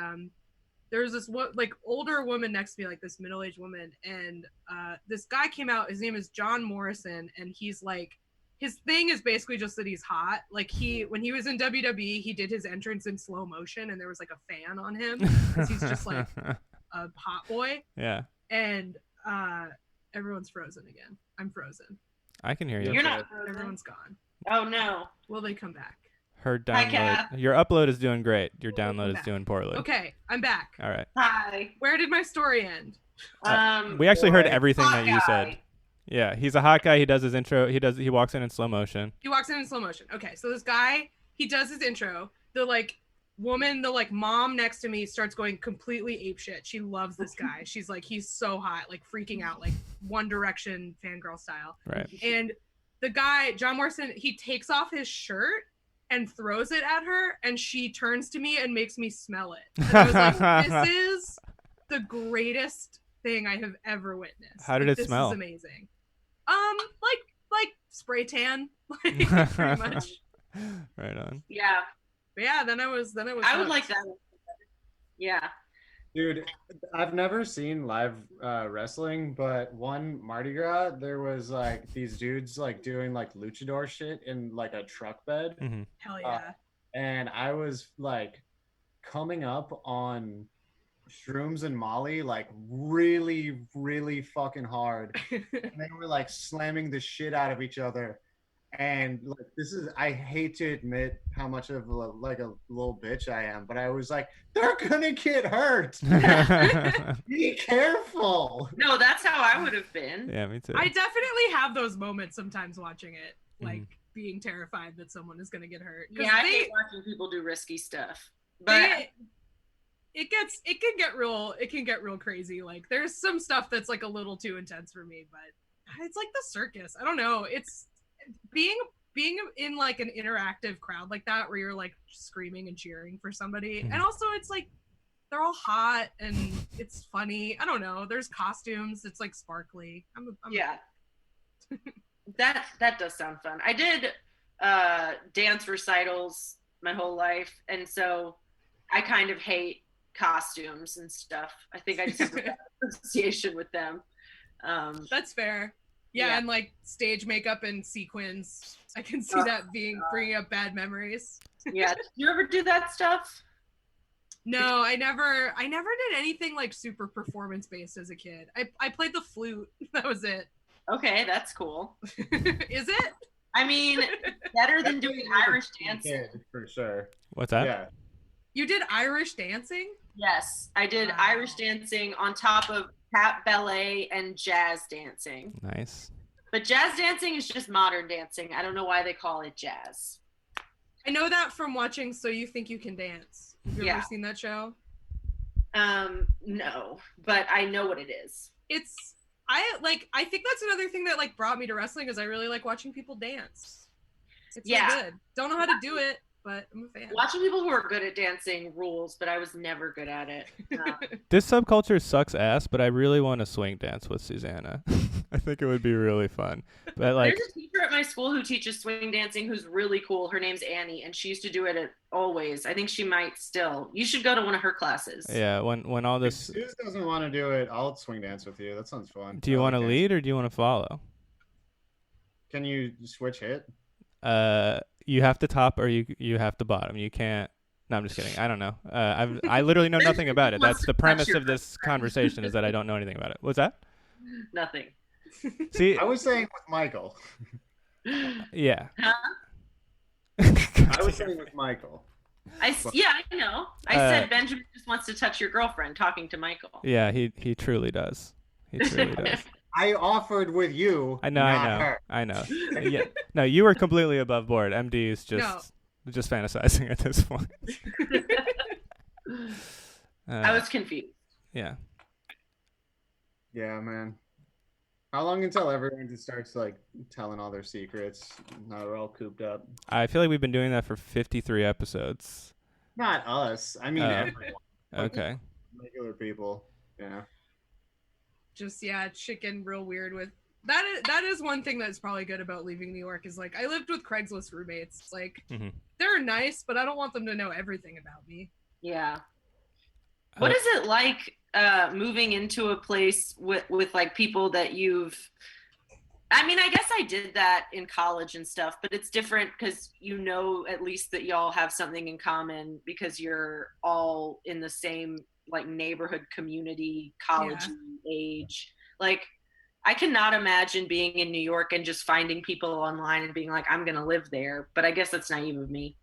there was this like older woman next to me, like this middle-aged woman. And this guy came out. His name is John Morrison. And he's like, his thing is basically just that he's hot. Like when he was in WWE, he did his entrance in slow motion, and there was like a fan on him because he's just like a hot boy. Yeah. And everyone's frozen again. I'm frozen. I can hear you. You're not frozen. Everyone's gone. Oh no. Will they come back? Her Hi, download. Kath. Your upload is doing great. Your download is back. doing poorly. Okay, I'm back. All right. Hi. Where did my story end? We actually heard everything hot that you guy. said. Yeah, he's a hot guy. He does his intro. He walks in slow motion. He walks in slow motion. Okay, so this guy, he does his intro. The like woman, the like mom next to me starts going completely apeshit. She loves this guy. She's like, he's so hot, like freaking out, like One Direction fangirl style. Right. And the guy, John Morrison, he takes off his shirt and throws it at her, and she turns to me and makes me smell it. And I was like, this is the greatest thing I have ever witnessed. How did Like, it smell? This is amazing. Like spray tan, like pretty much. Right on. Yeah. But yeah, then I was. I would hooked. like that. Yeah. Dude, I've never seen live wrestling, but one Mardi Gras, there was like these dudes like doing like luchador shit in like a truck bed. Mm-hmm. Hell yeah. And I was like coming up on shrooms and Molly like really, really fucking hard. And they were like slamming the shit out of each other. And like I hate to admit how much of like a little bitch I am, but I was like, they're gonna get hurt. Be careful. No, that's how I would have been. Yeah, me too. I definitely have those moments sometimes watching it, like being terrified that someone is gonna get hurt. Yeah, I hate watching people do risky stuff. But it can get real crazy. Like there's some stuff that's like a little too intense for me, but it's like the circus. I don't know. being in like an interactive crowd like that where you're like screaming and cheering for somebody, and also it's like they're all hot and it's funny. I don't know. There's costumes. It's like sparkly. Yeah. That does sound fun. I did dance recitals my whole life, and so I kind of hate costumes and stuff. I think I just have a bad association with them. That's fair. Yeah, and like stage makeup and sequins. I can see that bringing up bad memories. Yeah. Did you ever do that stuff? No, I never did anything like super performance based as a kid. I played the flute. That was it. Okay, that's cool. Is it? I mean, better than doing Irish dancing. For sure. What's that? Yeah. You did Irish dancing? Yes, I did Irish dancing on top of tap ballet and jazz dancing. Nice. But jazz dancing is just modern dancing. I don't know why they call it jazz. I know that from watching So You Think You Can Dance. Have you ever seen that show? No, but I know what it is. I think that's another thing that like brought me to wrestling is I really like watching people dance. It's so good. Don't know how to do it, but I'm a fan. Watching people who are good at dancing rules, but I was never good at it. This subculture sucks ass, but I really want to swing dance with Susanna. I think it would be really fun. But like, there's a teacher at my school who teaches swing dancing who's really cool. Her name's Annie, and she used to do it at Always. I think she might still. You should go to one of her classes. Yeah, when all this. If Suze doesn't want to do it, I'll swing dance with you. That sounds fun. Do you want to lead or do you want to follow? Can you switch hit? You have to top or you have to bottom. You can't. No, I'm just kidding. I don't know. I literally know nothing about it. That's the premise of this conversation is that I don't know anything about it. What's that? Nothing. See, I was saying with Michael. Yeah. Huh? I was saying with Michael. I know. I said Benjamin just wants to touch your girlfriend talking to Michael. Yeah, he truly does. He truly does. I offered with you. I know. Yeah. No, you were completely above board. MD is just fantasizing at this point. I was confused. Yeah. Yeah, man. How long until everyone just starts like telling all their secrets? Now they're all cooped up. I feel like we've been doing that for 53 episodes. Not us. I mean, everyone. Okay. Regular people. Yeah. Just chicken real weird with that is one thing that's probably good about leaving New York is like I lived with Craigslist roommates. Like they're nice, but I don't want them to know everything about me. Yeah. What is it like moving into a place with like people that I mean, I guess I did that in college and stuff, but it's different because at least that y'all have something in common because you're all in the same like neighborhood community, college age. Like I cannot imagine being in New York and just finding people online and being like, I'm going to live there. But I guess that's naive of me.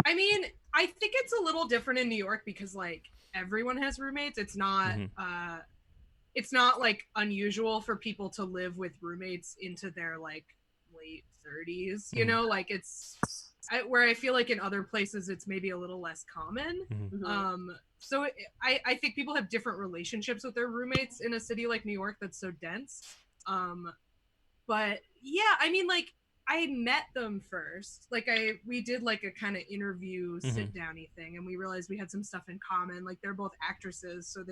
I mean, I think it's a little different in New York because like everyone has roommates. It's not like unusual for people to live with roommates into their like late 30s, you know, like where I feel like in other places it's maybe a little less common. So I think people have different relationships with their roommates in a city like New York that's so dense. But yeah, I mean, like I met them first. Like we did like a kind of interview sit downy thing, and we realized we had some stuff in common. Like they're both actresses, so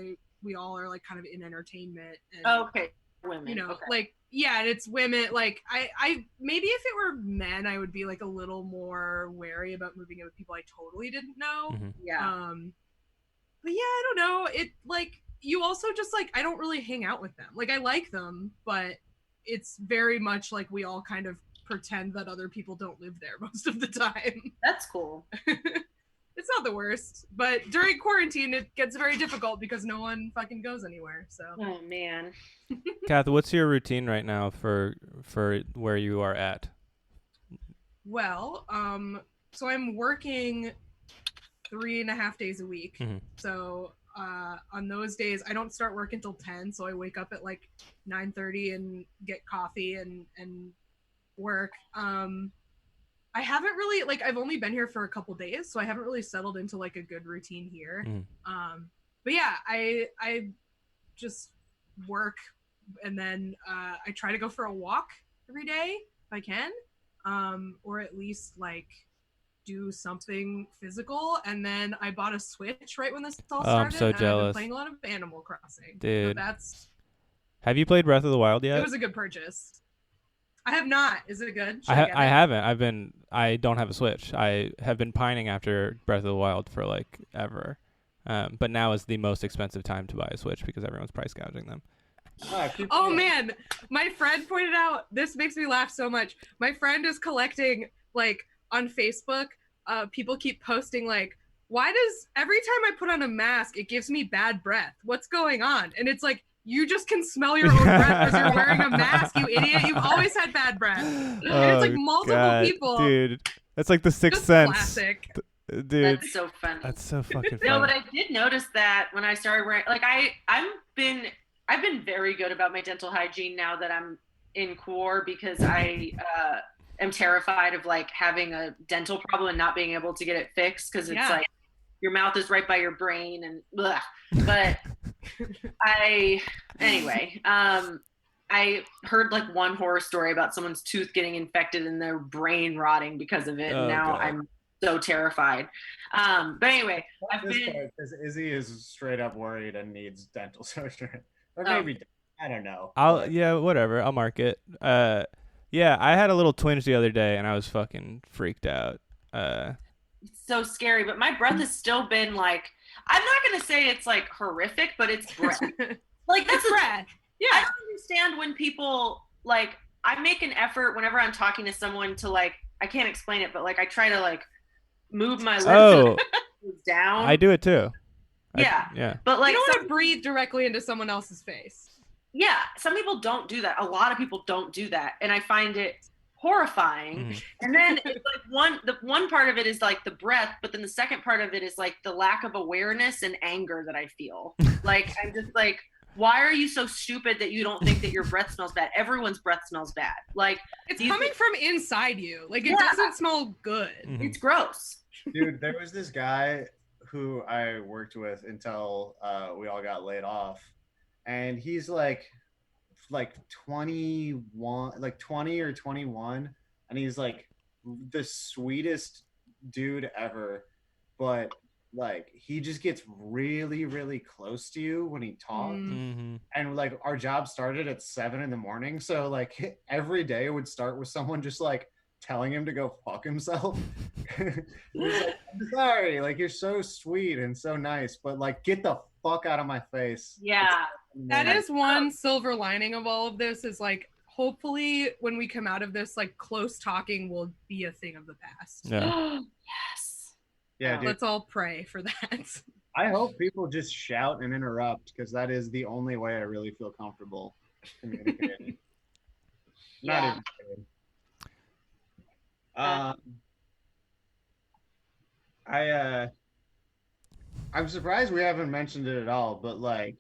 we all are like kind of in entertainment. And, okay, women. You know, like and it's women. Like I maybe if it were men, I would be like a little more wary about moving in with people I totally didn't know. Yeah. But yeah, I don't know. It like you also just like I don't really hang out with them. Like I like them, but it's very much like we all kind of pretend that other people don't live there most of the time. That's cool. It's not the worst, but during quarantine it gets very difficult because no one fucking goes anywhere. So. Oh man. Kath, what's your routine right now for where you are at? Well, so I'm working 3.5 days a week. So on those days I don't start work until 10, so I wake up at like 9:30 and get coffee and work. I haven't really like I've only been here for a couple days, so I haven't really settled into like a good routine here. But yeah, I just work and then I try to go for a walk every day if I can. or at least like do something physical. And then I bought a Switch right when this all started. I'm so and jealous. I've been playing a lot of Animal Crossing. Dude. So have you played Breath of the Wild yet? It was a good purchase. I have not. Is it good? I haven't. I don't have a Switch. I have been pining after Breath of the Wild for like ever. But now is the most expensive time to buy a Switch because everyone's price gouging them. Oh man, my friend pointed out, this makes me laugh so much. My friend is collecting, like, on Facebook, people keep posting like, why does every time I put on a mask it gives me bad breath? What's going on? And it's like, you just can smell your own breath because you're wearing a mask, you idiot. You've always had bad breath. And it's like multiple people. Dude, that's like the Sixth Sense. Classic. Dude, that's so funny. That's so fucking funny. No, but I did notice that when I started wearing, like, I've been very good about my dental hygiene now that I'm in core, because I am terrified of like having a dental problem and not being able to get it fixed, because it's like your mouth is right by your brain and blah. But I heard like one horror story about someone's tooth getting infected and their brain rotting because of it. And now God. I'm so terrified. But anyway, because Izzy is straight up worried and needs dental surgery. Or maybe I don't know. Whatever. I'll mark it. Yeah, I had a little twinge the other day and I was fucking freaked out. It's so scary, but my breath has still been like, I'm not gonna say it's like horrific, but it's breath. Like that's breath. Yeah. I don't understand when people like, I make an effort whenever I'm talking to someone to like, I can't explain it, but like I try to like move my lips down. I do it too. Yeah. But like, you don't want to breathe directly into someone else's face. Yeah. Some people don't do that. A lot of people don't do that. And I find it horrifying. And then it's like the one part of it is like the breath, but then the second part of it is like the lack of awareness and anger that I feel. Like, I'm just like, why are you so stupid that you don't think that your breath smells bad? Everyone's breath smells bad. Like, it's coming from inside you. Like, it doesn't smell good. It's gross. Dude, there was this guy who I worked with until we all got laid off, and he's like 21, like 20 or 21, and he's like the sweetest dude ever, but like he just gets really, really close to you when he talks. And like our job started at 7 a.m, so like every day would start with someone just like telling him to go fuck himself. He's like, I'm sorry, like you're so sweet and so nice, but like get the fuck out of my face. Yeah, that is one silver lining of all of this, is like hopefully when we come out of this, like close talking will be a thing of the past. Yes. Yeah, dude. Let's all pray for that. I hope people just shout and interrupt, because that is the only way I really feel comfortable communicating. Not even kidding. I'm surprised we haven't mentioned it at all, but like,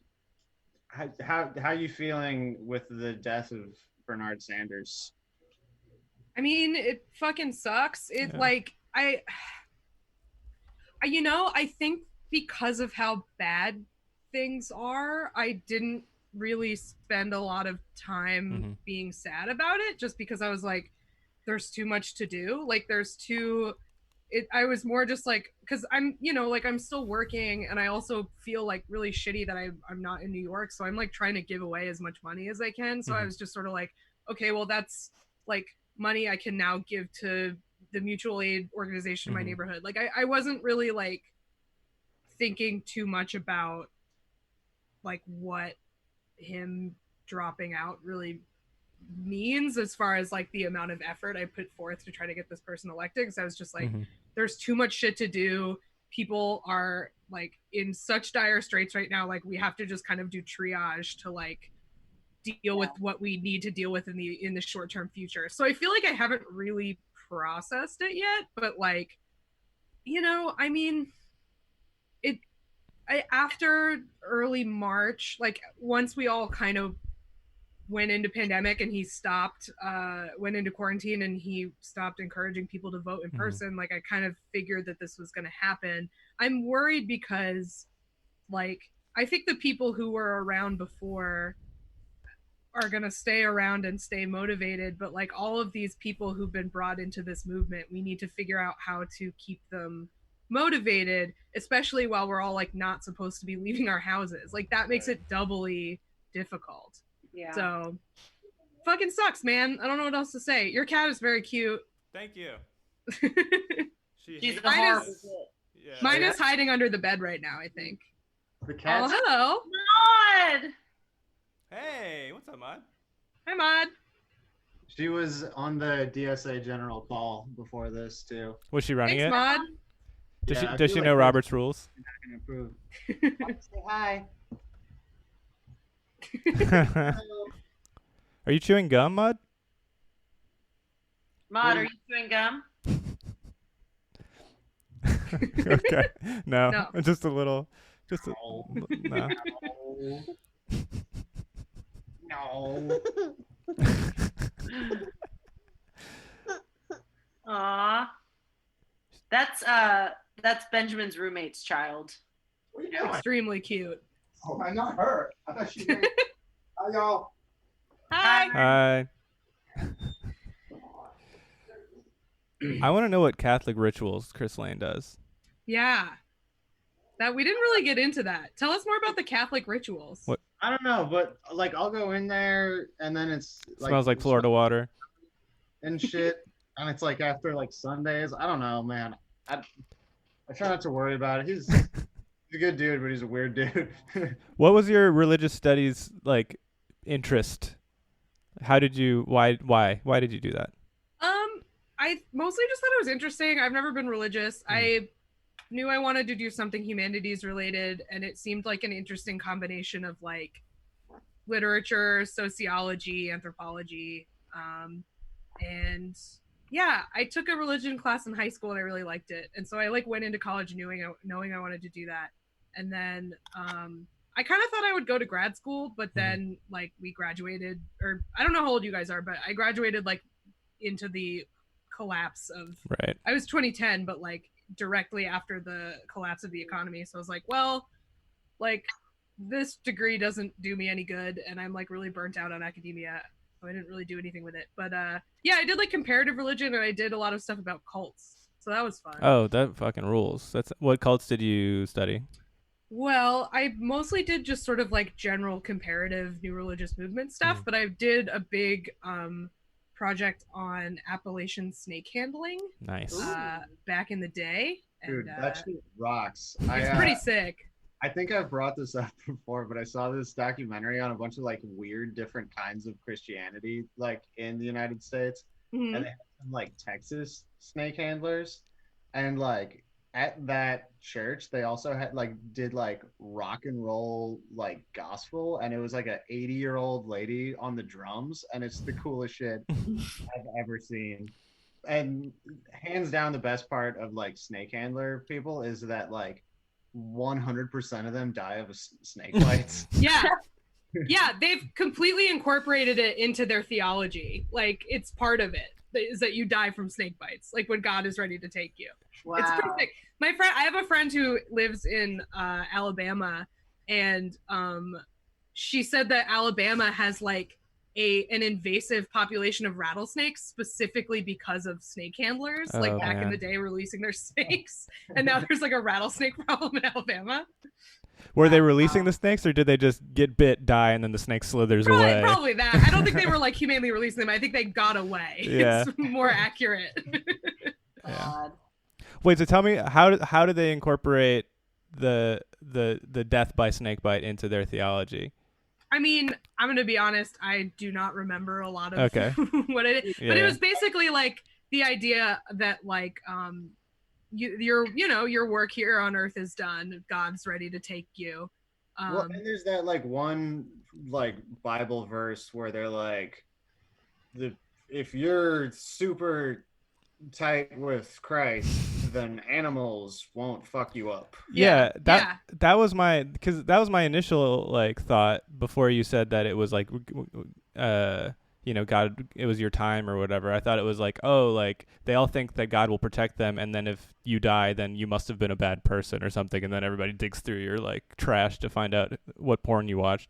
how you feeling with the death of Bernard Sanders? I mean, it fucking sucks. It like I think because of how bad things are, I didn't really spend a lot of time being sad about it, just because I was like, there's too much to do. Like I was more just like, because I'm, like I'm still working, and I also feel like really shitty that I'm not in New York, so I'm like trying to give away as much money as I can. So I was just sort of like, okay, well that's like money I can now give to the mutual aid organization in my neighborhood. Like I wasn't really like thinking too much about like what him dropping out really means as far as like the amount of effort I put forth to try to get this person elected, because I was just like, there's too much shit to do. People are like in such dire straits right now, like we have to just kind of do triage to like deal with what we need to deal with in the short-term future. So I feel like I haven't really processed it yet, but like, I mean, after early March, like once we all kind of went into pandemic and he went into quarantine and he stopped encouraging people to vote in person, like I kind of figured that this was going to happen. I'm worried because like I think the people who were around before are going to stay around and stay motivated, but like all of these people who've been brought into this movement, we need to figure out how to keep them motivated, especially while we're all like not supposed to be leaving our houses. Like that makes it doubly difficult. Yeah. So fucking sucks, man. I don't know what else to say. Your cat is very cute. Thank you. She's a horrible bitch. Yeah. Mine is hiding under the bed right now, I think. The cat. Oh, hello. God. Hey, what's up, Mod? Hi, Mod. She was on the DSA general call before this too. Was she running Thanks, it? Mod. Does Yeah, I she feel know like Robert's rules? I'm not gonna approve. Say hi. Are you chewing gum, Mod? Mod, are you chewing gum? Okay. No, No. just a little. Just a, No. no. No. Aw. That's Benjamin's roommate's child. What are you doing? Extremely cute. Oh, I'm not her. I thought she did. Hi, y'all. Hi. Hi. I want to know what Catholic rituals Chris Lane does. Yeah. That we didn't really get into that. Tell us more about the Catholic rituals. What? I don't know, but like I'll go in there and then it's Smells like Florida water. and shit, and it's like after like Sundays. I don't know, man. I try not to worry about it. He's a good dude, but he's a weird dude. What was your religious studies like interest? How did you? Why did you do that? I mostly just thought it was interesting. I've never been religious. I knew I wanted to do something humanities related, and it seemed like an interesting combination of like literature, sociology, anthropology, and yeah, I took a religion class in high school and I really liked it, and so I like went into college knowing I wanted to do that, and then I kind of thought I would go to grad school, but then like we graduated, or I don't know how old you guys are, but I graduated like into the collapse of Right. I was 2010, but like directly after the collapse of the economy. So I was like, well, like this degree doesn't do me any good, and I'm like really burnt out on academia, so I didn't really do anything with it. But yeah, I did like comparative religion, and I did a lot of stuff about cults, so that was fun. Oh, that fucking rules. That's what cults did you study? Well, I mostly did just sort of like general comparative new religious movement stuff, but I did a big project on Appalachian snake handling Nice. back in the day. Dude, And, that shit rocks. it's pretty sick. I think I've brought this up before, but I saw this documentary on a bunch of like weird different kinds of Christianity, like in the United States, Mhm. and they had some like Texas snake handlers, and like at that church they also had like did like rock and roll like gospel, and it was like a 80-year-old lady on the drums, and it's the coolest shit I've ever seen. And hands down, the best part of like snake handler people is that like 100% of them die of snake bites. Yeah. Yeah, they've completely incorporated it into their theology. Like it's part of it is that you die from snake bites, like when God is ready to take you. Wow. It's pretty sick. I have a friend who lives in Alabama, and she said that Alabama has like an invasive population of rattlesnakes specifically because of snake handlers, like back in the day releasing their snakes, and now there's like a rattlesnake problem in Alabama. Were they releasing the snakes, or did they just get bit, die, and then the snake slithers away? Probably that. I don't think they were like humanely releasing them. I think they got away. Yeah. It's more accurate. God. Wait, so tell me, how do they incorporate the death by snake bite into their theology? I mean, I'm gonna be honest. I do not remember a lot of what it is, Yeah, but it was basically like the idea that like your work here on Earth is done. God's ready to take you. Well, and there's that like one like Bible verse where they're like, if you're super tight with Christ, then animals won't fuck you up. Yeah, that was my initial like thought before you said that it was like God, it was your time or whatever. I thought it was like, oh, like they all think that God will protect them, and then if you die, then you must have been a bad person or something, and then everybody digs through your like trash to find out what porn you watched.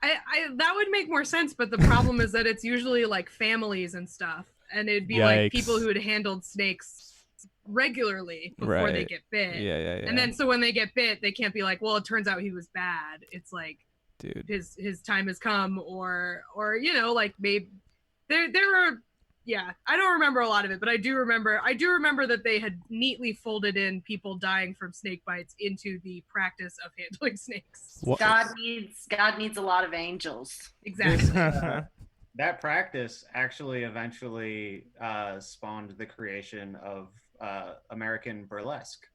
I that would make more sense, but the problem is that it's usually like families and stuff, and it'd be like people who had handled snakes regularly before they get bit. Yeah. And then so when they get bit, they can't be like, well, it turns out he was bad. It's like, dude, his time has come, or you know, like maybe there are. Yeah, I don't remember a lot of it, but I do remember that they had neatly folded in people dying from snake bites into the practice of handling snakes. What? God needs a lot of angels. Exactly. That practice actually eventually spawned the creation of American burlesque.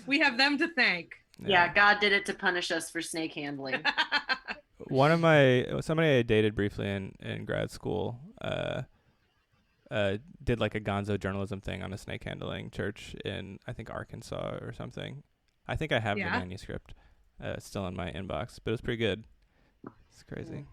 We have them to thank. Yeah, God did it to punish us for snake handling. Somebody I dated briefly in grad school did like a gonzo journalism thing on a snake handling church in, I think, Arkansas or something. I think I have the manuscript still in my inbox, but it was pretty good. It's crazy.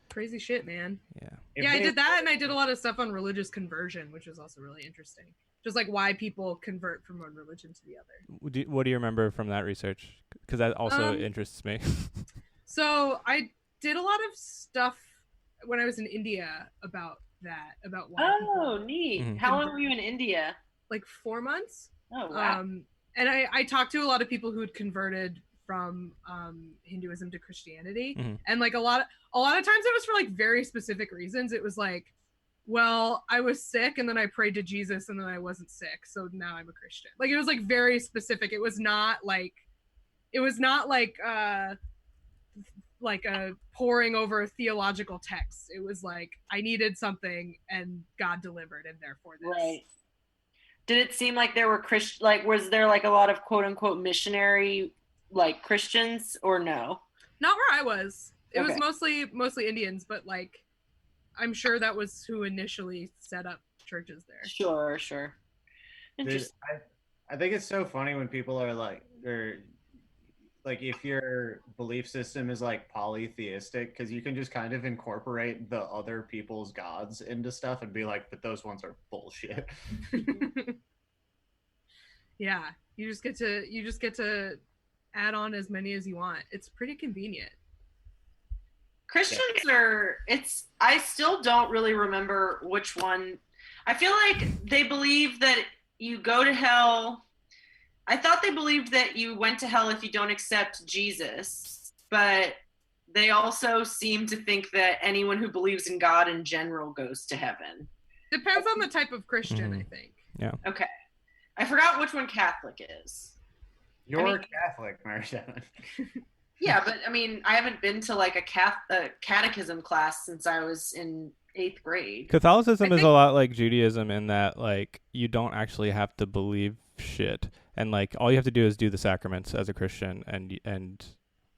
Crazy shit, man. Yeah. I did that, and I did a lot of stuff on religious conversion, which was also really interesting. Just like why people convert from one religion to the other. What do you remember from that research? Because that also interests me. So I did a lot of stuff when I was in India about why. Oh, neat. Mm-hmm. How long were you in India? Like 4 months. Oh, wow. And I talked to a lot of people who had converted from Hinduism to Christianity, and like a lot of times it was for like very specific reasons. It was like, well, I was sick and then I prayed to Jesus and then I wasn't sick, so now I'm a Christian. Like it was like very specific. It was not like a poring over theological texts. It was like I needed something and God delivered, and therefore this. Right. Did it seem like there were was there like a lot of quote unquote missionary like Christians, or no? Not where I was. It was mostly Indians, but like I'm sure that was who initially set up churches there. Sure. Interesting. I think it's so funny when people are like, if your belief system is like polytheistic, because you can just kind of incorporate the other people's gods into stuff and be like, but those ones are bullshit. Yeah, you just get to add on as many as you want. It's pretty convenient. Christians I still don't really remember which one. I feel like they believe that you go to hell. I thought they believed that you went to hell if you don't accept Jesus, but they also seem to think that anyone who believes in God in general goes to heaven. Depends on the type of Christian, I think. Yeah. Okay. I forgot which one Catholic is. You're Catholic, Marisha. Yeah, but I mean, I haven't been to like a catechism class since I was in 8th grade. Catholicism is a lot like Judaism in that like you don't actually have to believe shit, and like all you have to do is do the sacraments as a Christian, and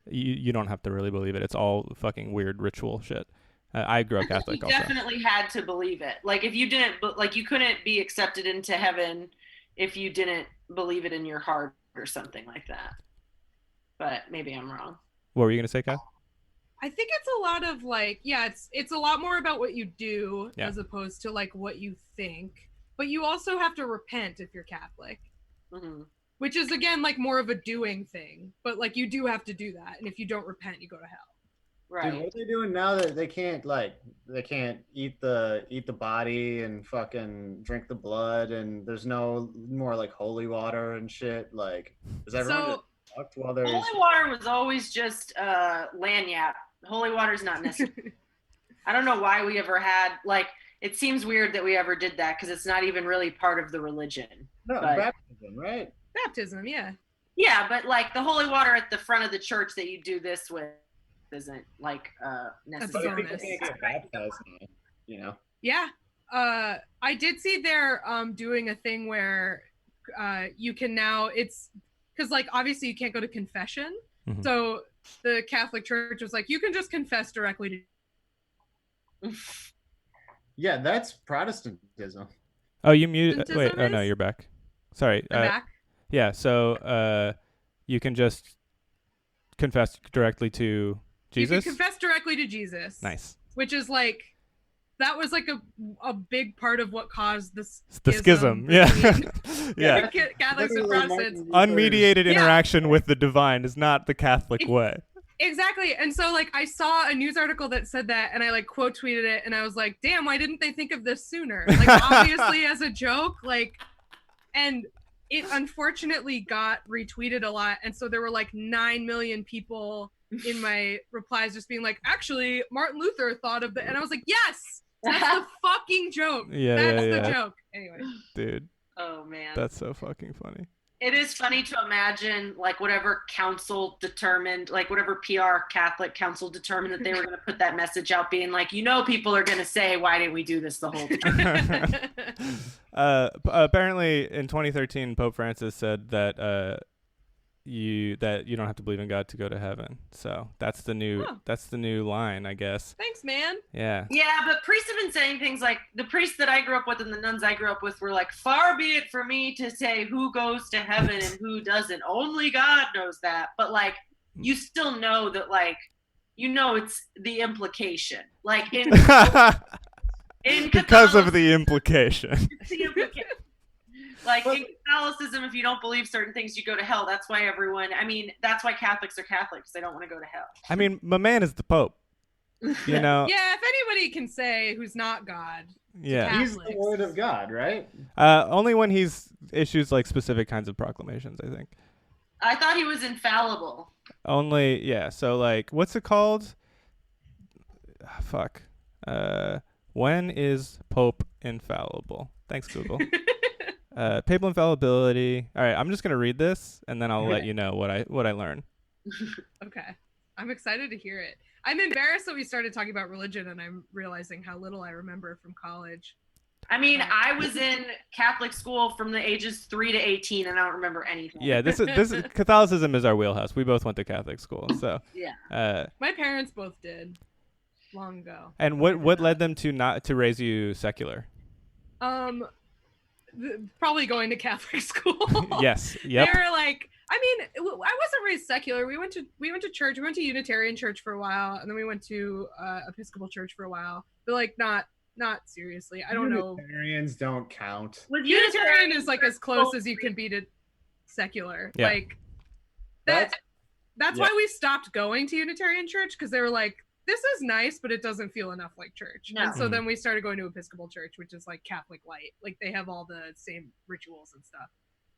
you don't have to really believe it. It's all fucking weird ritual shit. I grew up Catholic. You definitely had to believe it. Like if you didn't, like you couldn't be accepted into heaven if you didn't believe it in your heart or something like that. But maybe I'm wrong. What were you gonna say, Kath? I think it's a lot of like, it's a lot more about what you do as opposed to like what you think. But you also have to repent if you're Catholic, which is again like more of a doing thing. But like you do have to do that, and if you don't repent, you go to hell. Right. Dude, what are they doing now that they can't eat the body and fucking drink the blood, and there's no more like holy water and shit? Like, is everyone just fucked while there's holy water was always just lanyap. Holy water is not necessary. I don't know why we ever had it seems weird that we ever did that because it's not even really part of the religion. No, baptism, right? Baptism, yeah. Yeah, but like the holy water at the front of the church that you do this with isn't like necessary. People can't get baptized now, you know? Yeah. I did see they're doing a thing where you can now, it's because like obviously you can't go to confession. So the Catholic Church was like, you can just confess directly to. Yeah, that's Protestantism. Oh, you muted. Wait, oh no, you're back. Sorry. I'm back. Yeah, so you can just confess directly to Jesus? You can confess directly to Jesus. Nice. Which is like, that was like a big part of what caused the schism. Yeah. Yeah. Catholics and Protestants. Unmediated interaction with the divine is not the Catholic way. Exactly. And so like I saw a news article that said that, and I like quote tweeted it, and I was like, damn, why didn't they think of this sooner? Like obviously as a joke, like, and it unfortunately got retweeted a lot. And so there were like 9 million people in my replies just being like, actually, Martin Luther thought of and I was like, yes, that's the fucking joke. That's the joke. Anyway. Dude. Oh man. That's so fucking funny. It is funny to imagine like whatever council determined, like whatever PR Catholic council determined that they were going to put that message out being like, people are going to say, why didn't we do this the whole time? Apparently in 2013, Pope Francis said that you don't have to believe in God to go to heaven. So that's the new line, I guess. Thanks, man. Yeah. Yeah, but priests have been saying things like, the priests that I grew up with and the nuns I grew up with were like, far be it for me to say who goes to heaven and who doesn't. Only God knows that. But like, you still know that, like, it's the implication. Like in because of the implication. It's the implication. Like in Catholicism, if you don't believe certain things, you go to hell. That's why that's why Catholics are Catholics. They don't want to go to hell. I mean, my man is the Pope. You know? Yeah, if anybody can say who's not God. Yeah. He's the word of God, right? Only when he's issues like specific kinds of proclamations, I think. I thought he was infallible. Only, yeah. So like, what's it called? When is Pope infallible? Thanks, Google. Papal infallibility. All right, I'm just gonna read this, and then I'll let you know what I learn. Okay, I'm excited to hear it. I'm embarrassed that we started talking about religion, and I'm realizing how little I remember from college. I mean, I was in Catholic school from the ages 3 to 18, and I don't remember anything. Yeah, this is Catholicism is our wheelhouse. We both went to Catholic school, so yeah. My parents both did, long ago. And what led them to raise you secular? Probably going to Catholic school. Yes. Yep. They were like, I mean, I wasn't raised secular. We went to church. We went to Unitarian church for a while, and then we went to Episcopal church for a while. But like not seriously. I don't know. Unitarians don't count. Unitarian is like as close as you can be to secular. Yeah. Like that's why we stopped going to Unitarian church, because they were like, this is nice, but it doesn't feel enough like church. No. And so then we started going to Episcopal church, which is like Catholic light. Like they have all the same rituals and stuff.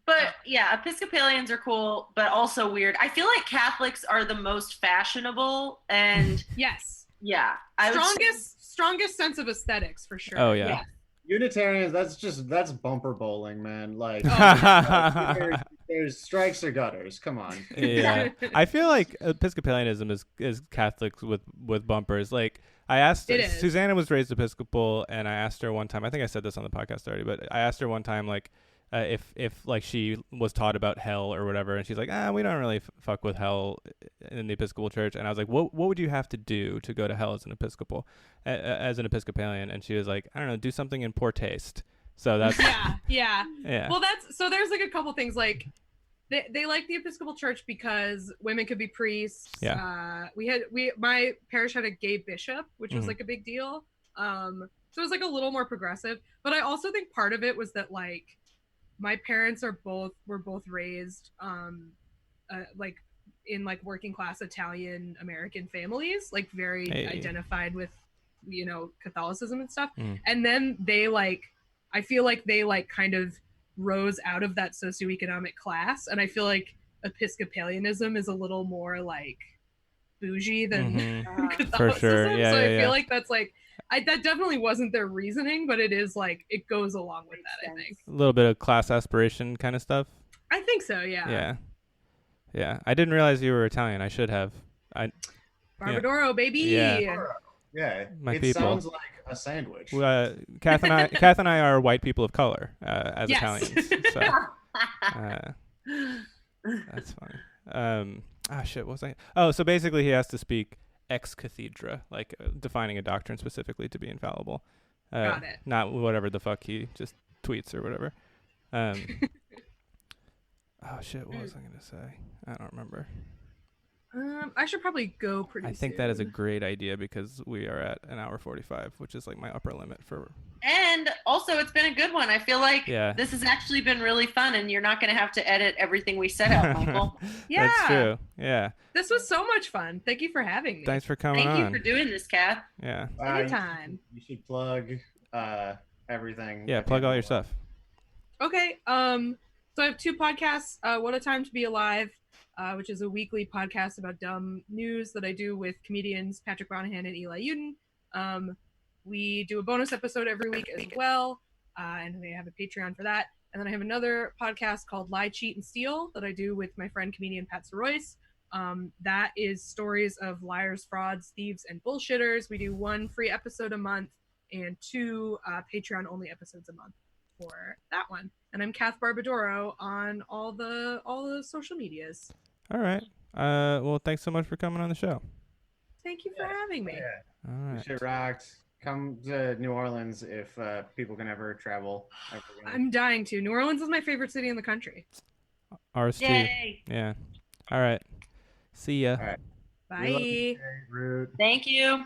But yeah, Episcopalians are cool, but also weird. I feel like Catholics are the most fashionable, and yes, yeah, strongest sense of aesthetics for sure. Oh yeah. Unitarians, that's bumper bowling, man. Like, there's strikes or gutters. Come on. Yeah, I feel like Episcopalianism is Catholics with bumpers. Like I asked, Susanna was raised Episcopal, and I asked her one time. I think I said this on the podcast already, but I asked her one time like if like she was taught about hell or whatever, and she's like, we don't really fuck with hell in the Episcopal church. And I was like, what would you have to do to go to hell as an Episcopal, as an Episcopalian? And she was like, I don't know, do something in poor taste. So that's yeah. Well, there's like a couple things. Like they like the Episcopal church because women could be priests. Yeah. My parish had a gay bishop, which was like a big deal. So it was like a little more progressive. But I also think part of it was that like my parents were both raised like in like working class Italian American families, like very identified with Catholicism and stuff. And then they like, I feel like they like kind of rose out of that socioeconomic class, and I feel like Episcopalianism is a little more like bougie than Catholicism. For sure. Yeah, so I feel like that's like that definitely wasn't their reasoning, but it is like it goes along with that. I think a little bit of class aspiration kind of stuff. I think so. Yeah. I didn't realize you were Italian. I should have. Barbadoro, baby. Yeah. My it people. Sounds like a sandwich. Kath and I are white people of color as Italians. So that's funny. Shit. What was I? Oh, so basically he has to speak ex cathedra, like defining a doctrine specifically to be infallible. Got it. Not whatever the fuck he just tweets or whatever. Oh shit, what was I gonna say? I don't remember. I should probably go pretty I think soon. that is a great idea because we are at an hour 45, which is like my upper limit for. And also, it's been a good one. I feel like this has actually been really fun, and you're not going to have to edit everything we set out, Michael. Yeah. That's true. Yeah. This was so much fun. Thank you for having me. Thanks for coming on. Thank you for doing this, Kath. Yeah. Anytime. You should plug everything. Yeah, plug all your stuff. Okay. So I have 2 podcasts. What a Time to Be Alive, which is a weekly podcast about dumb news that I do with comedians Patrick Monahan and Eli Uden. We do a bonus episode every week as well, and they have a Patreon for that. And then I have another podcast called Lie, Cheat, and Steal that I do with my friend comedian Pat Saroyce. That is stories of liars, frauds, thieves, and bullshitters. We do 1 free episode a month and 2 Patreon-only episodes a month for that one. And I'm Kath Barbadoro on all the social medias. All right. Well, thanks so much for coming on the show. Thank you for having me. Yeah. All right. Shit rocked. Come to New Orleans if people can ever travel. I'm dying to. New Orleans is my favorite city in the country. Ours too. Yay. Yeah. All right. See ya. All right. Bye. Root. Thank you.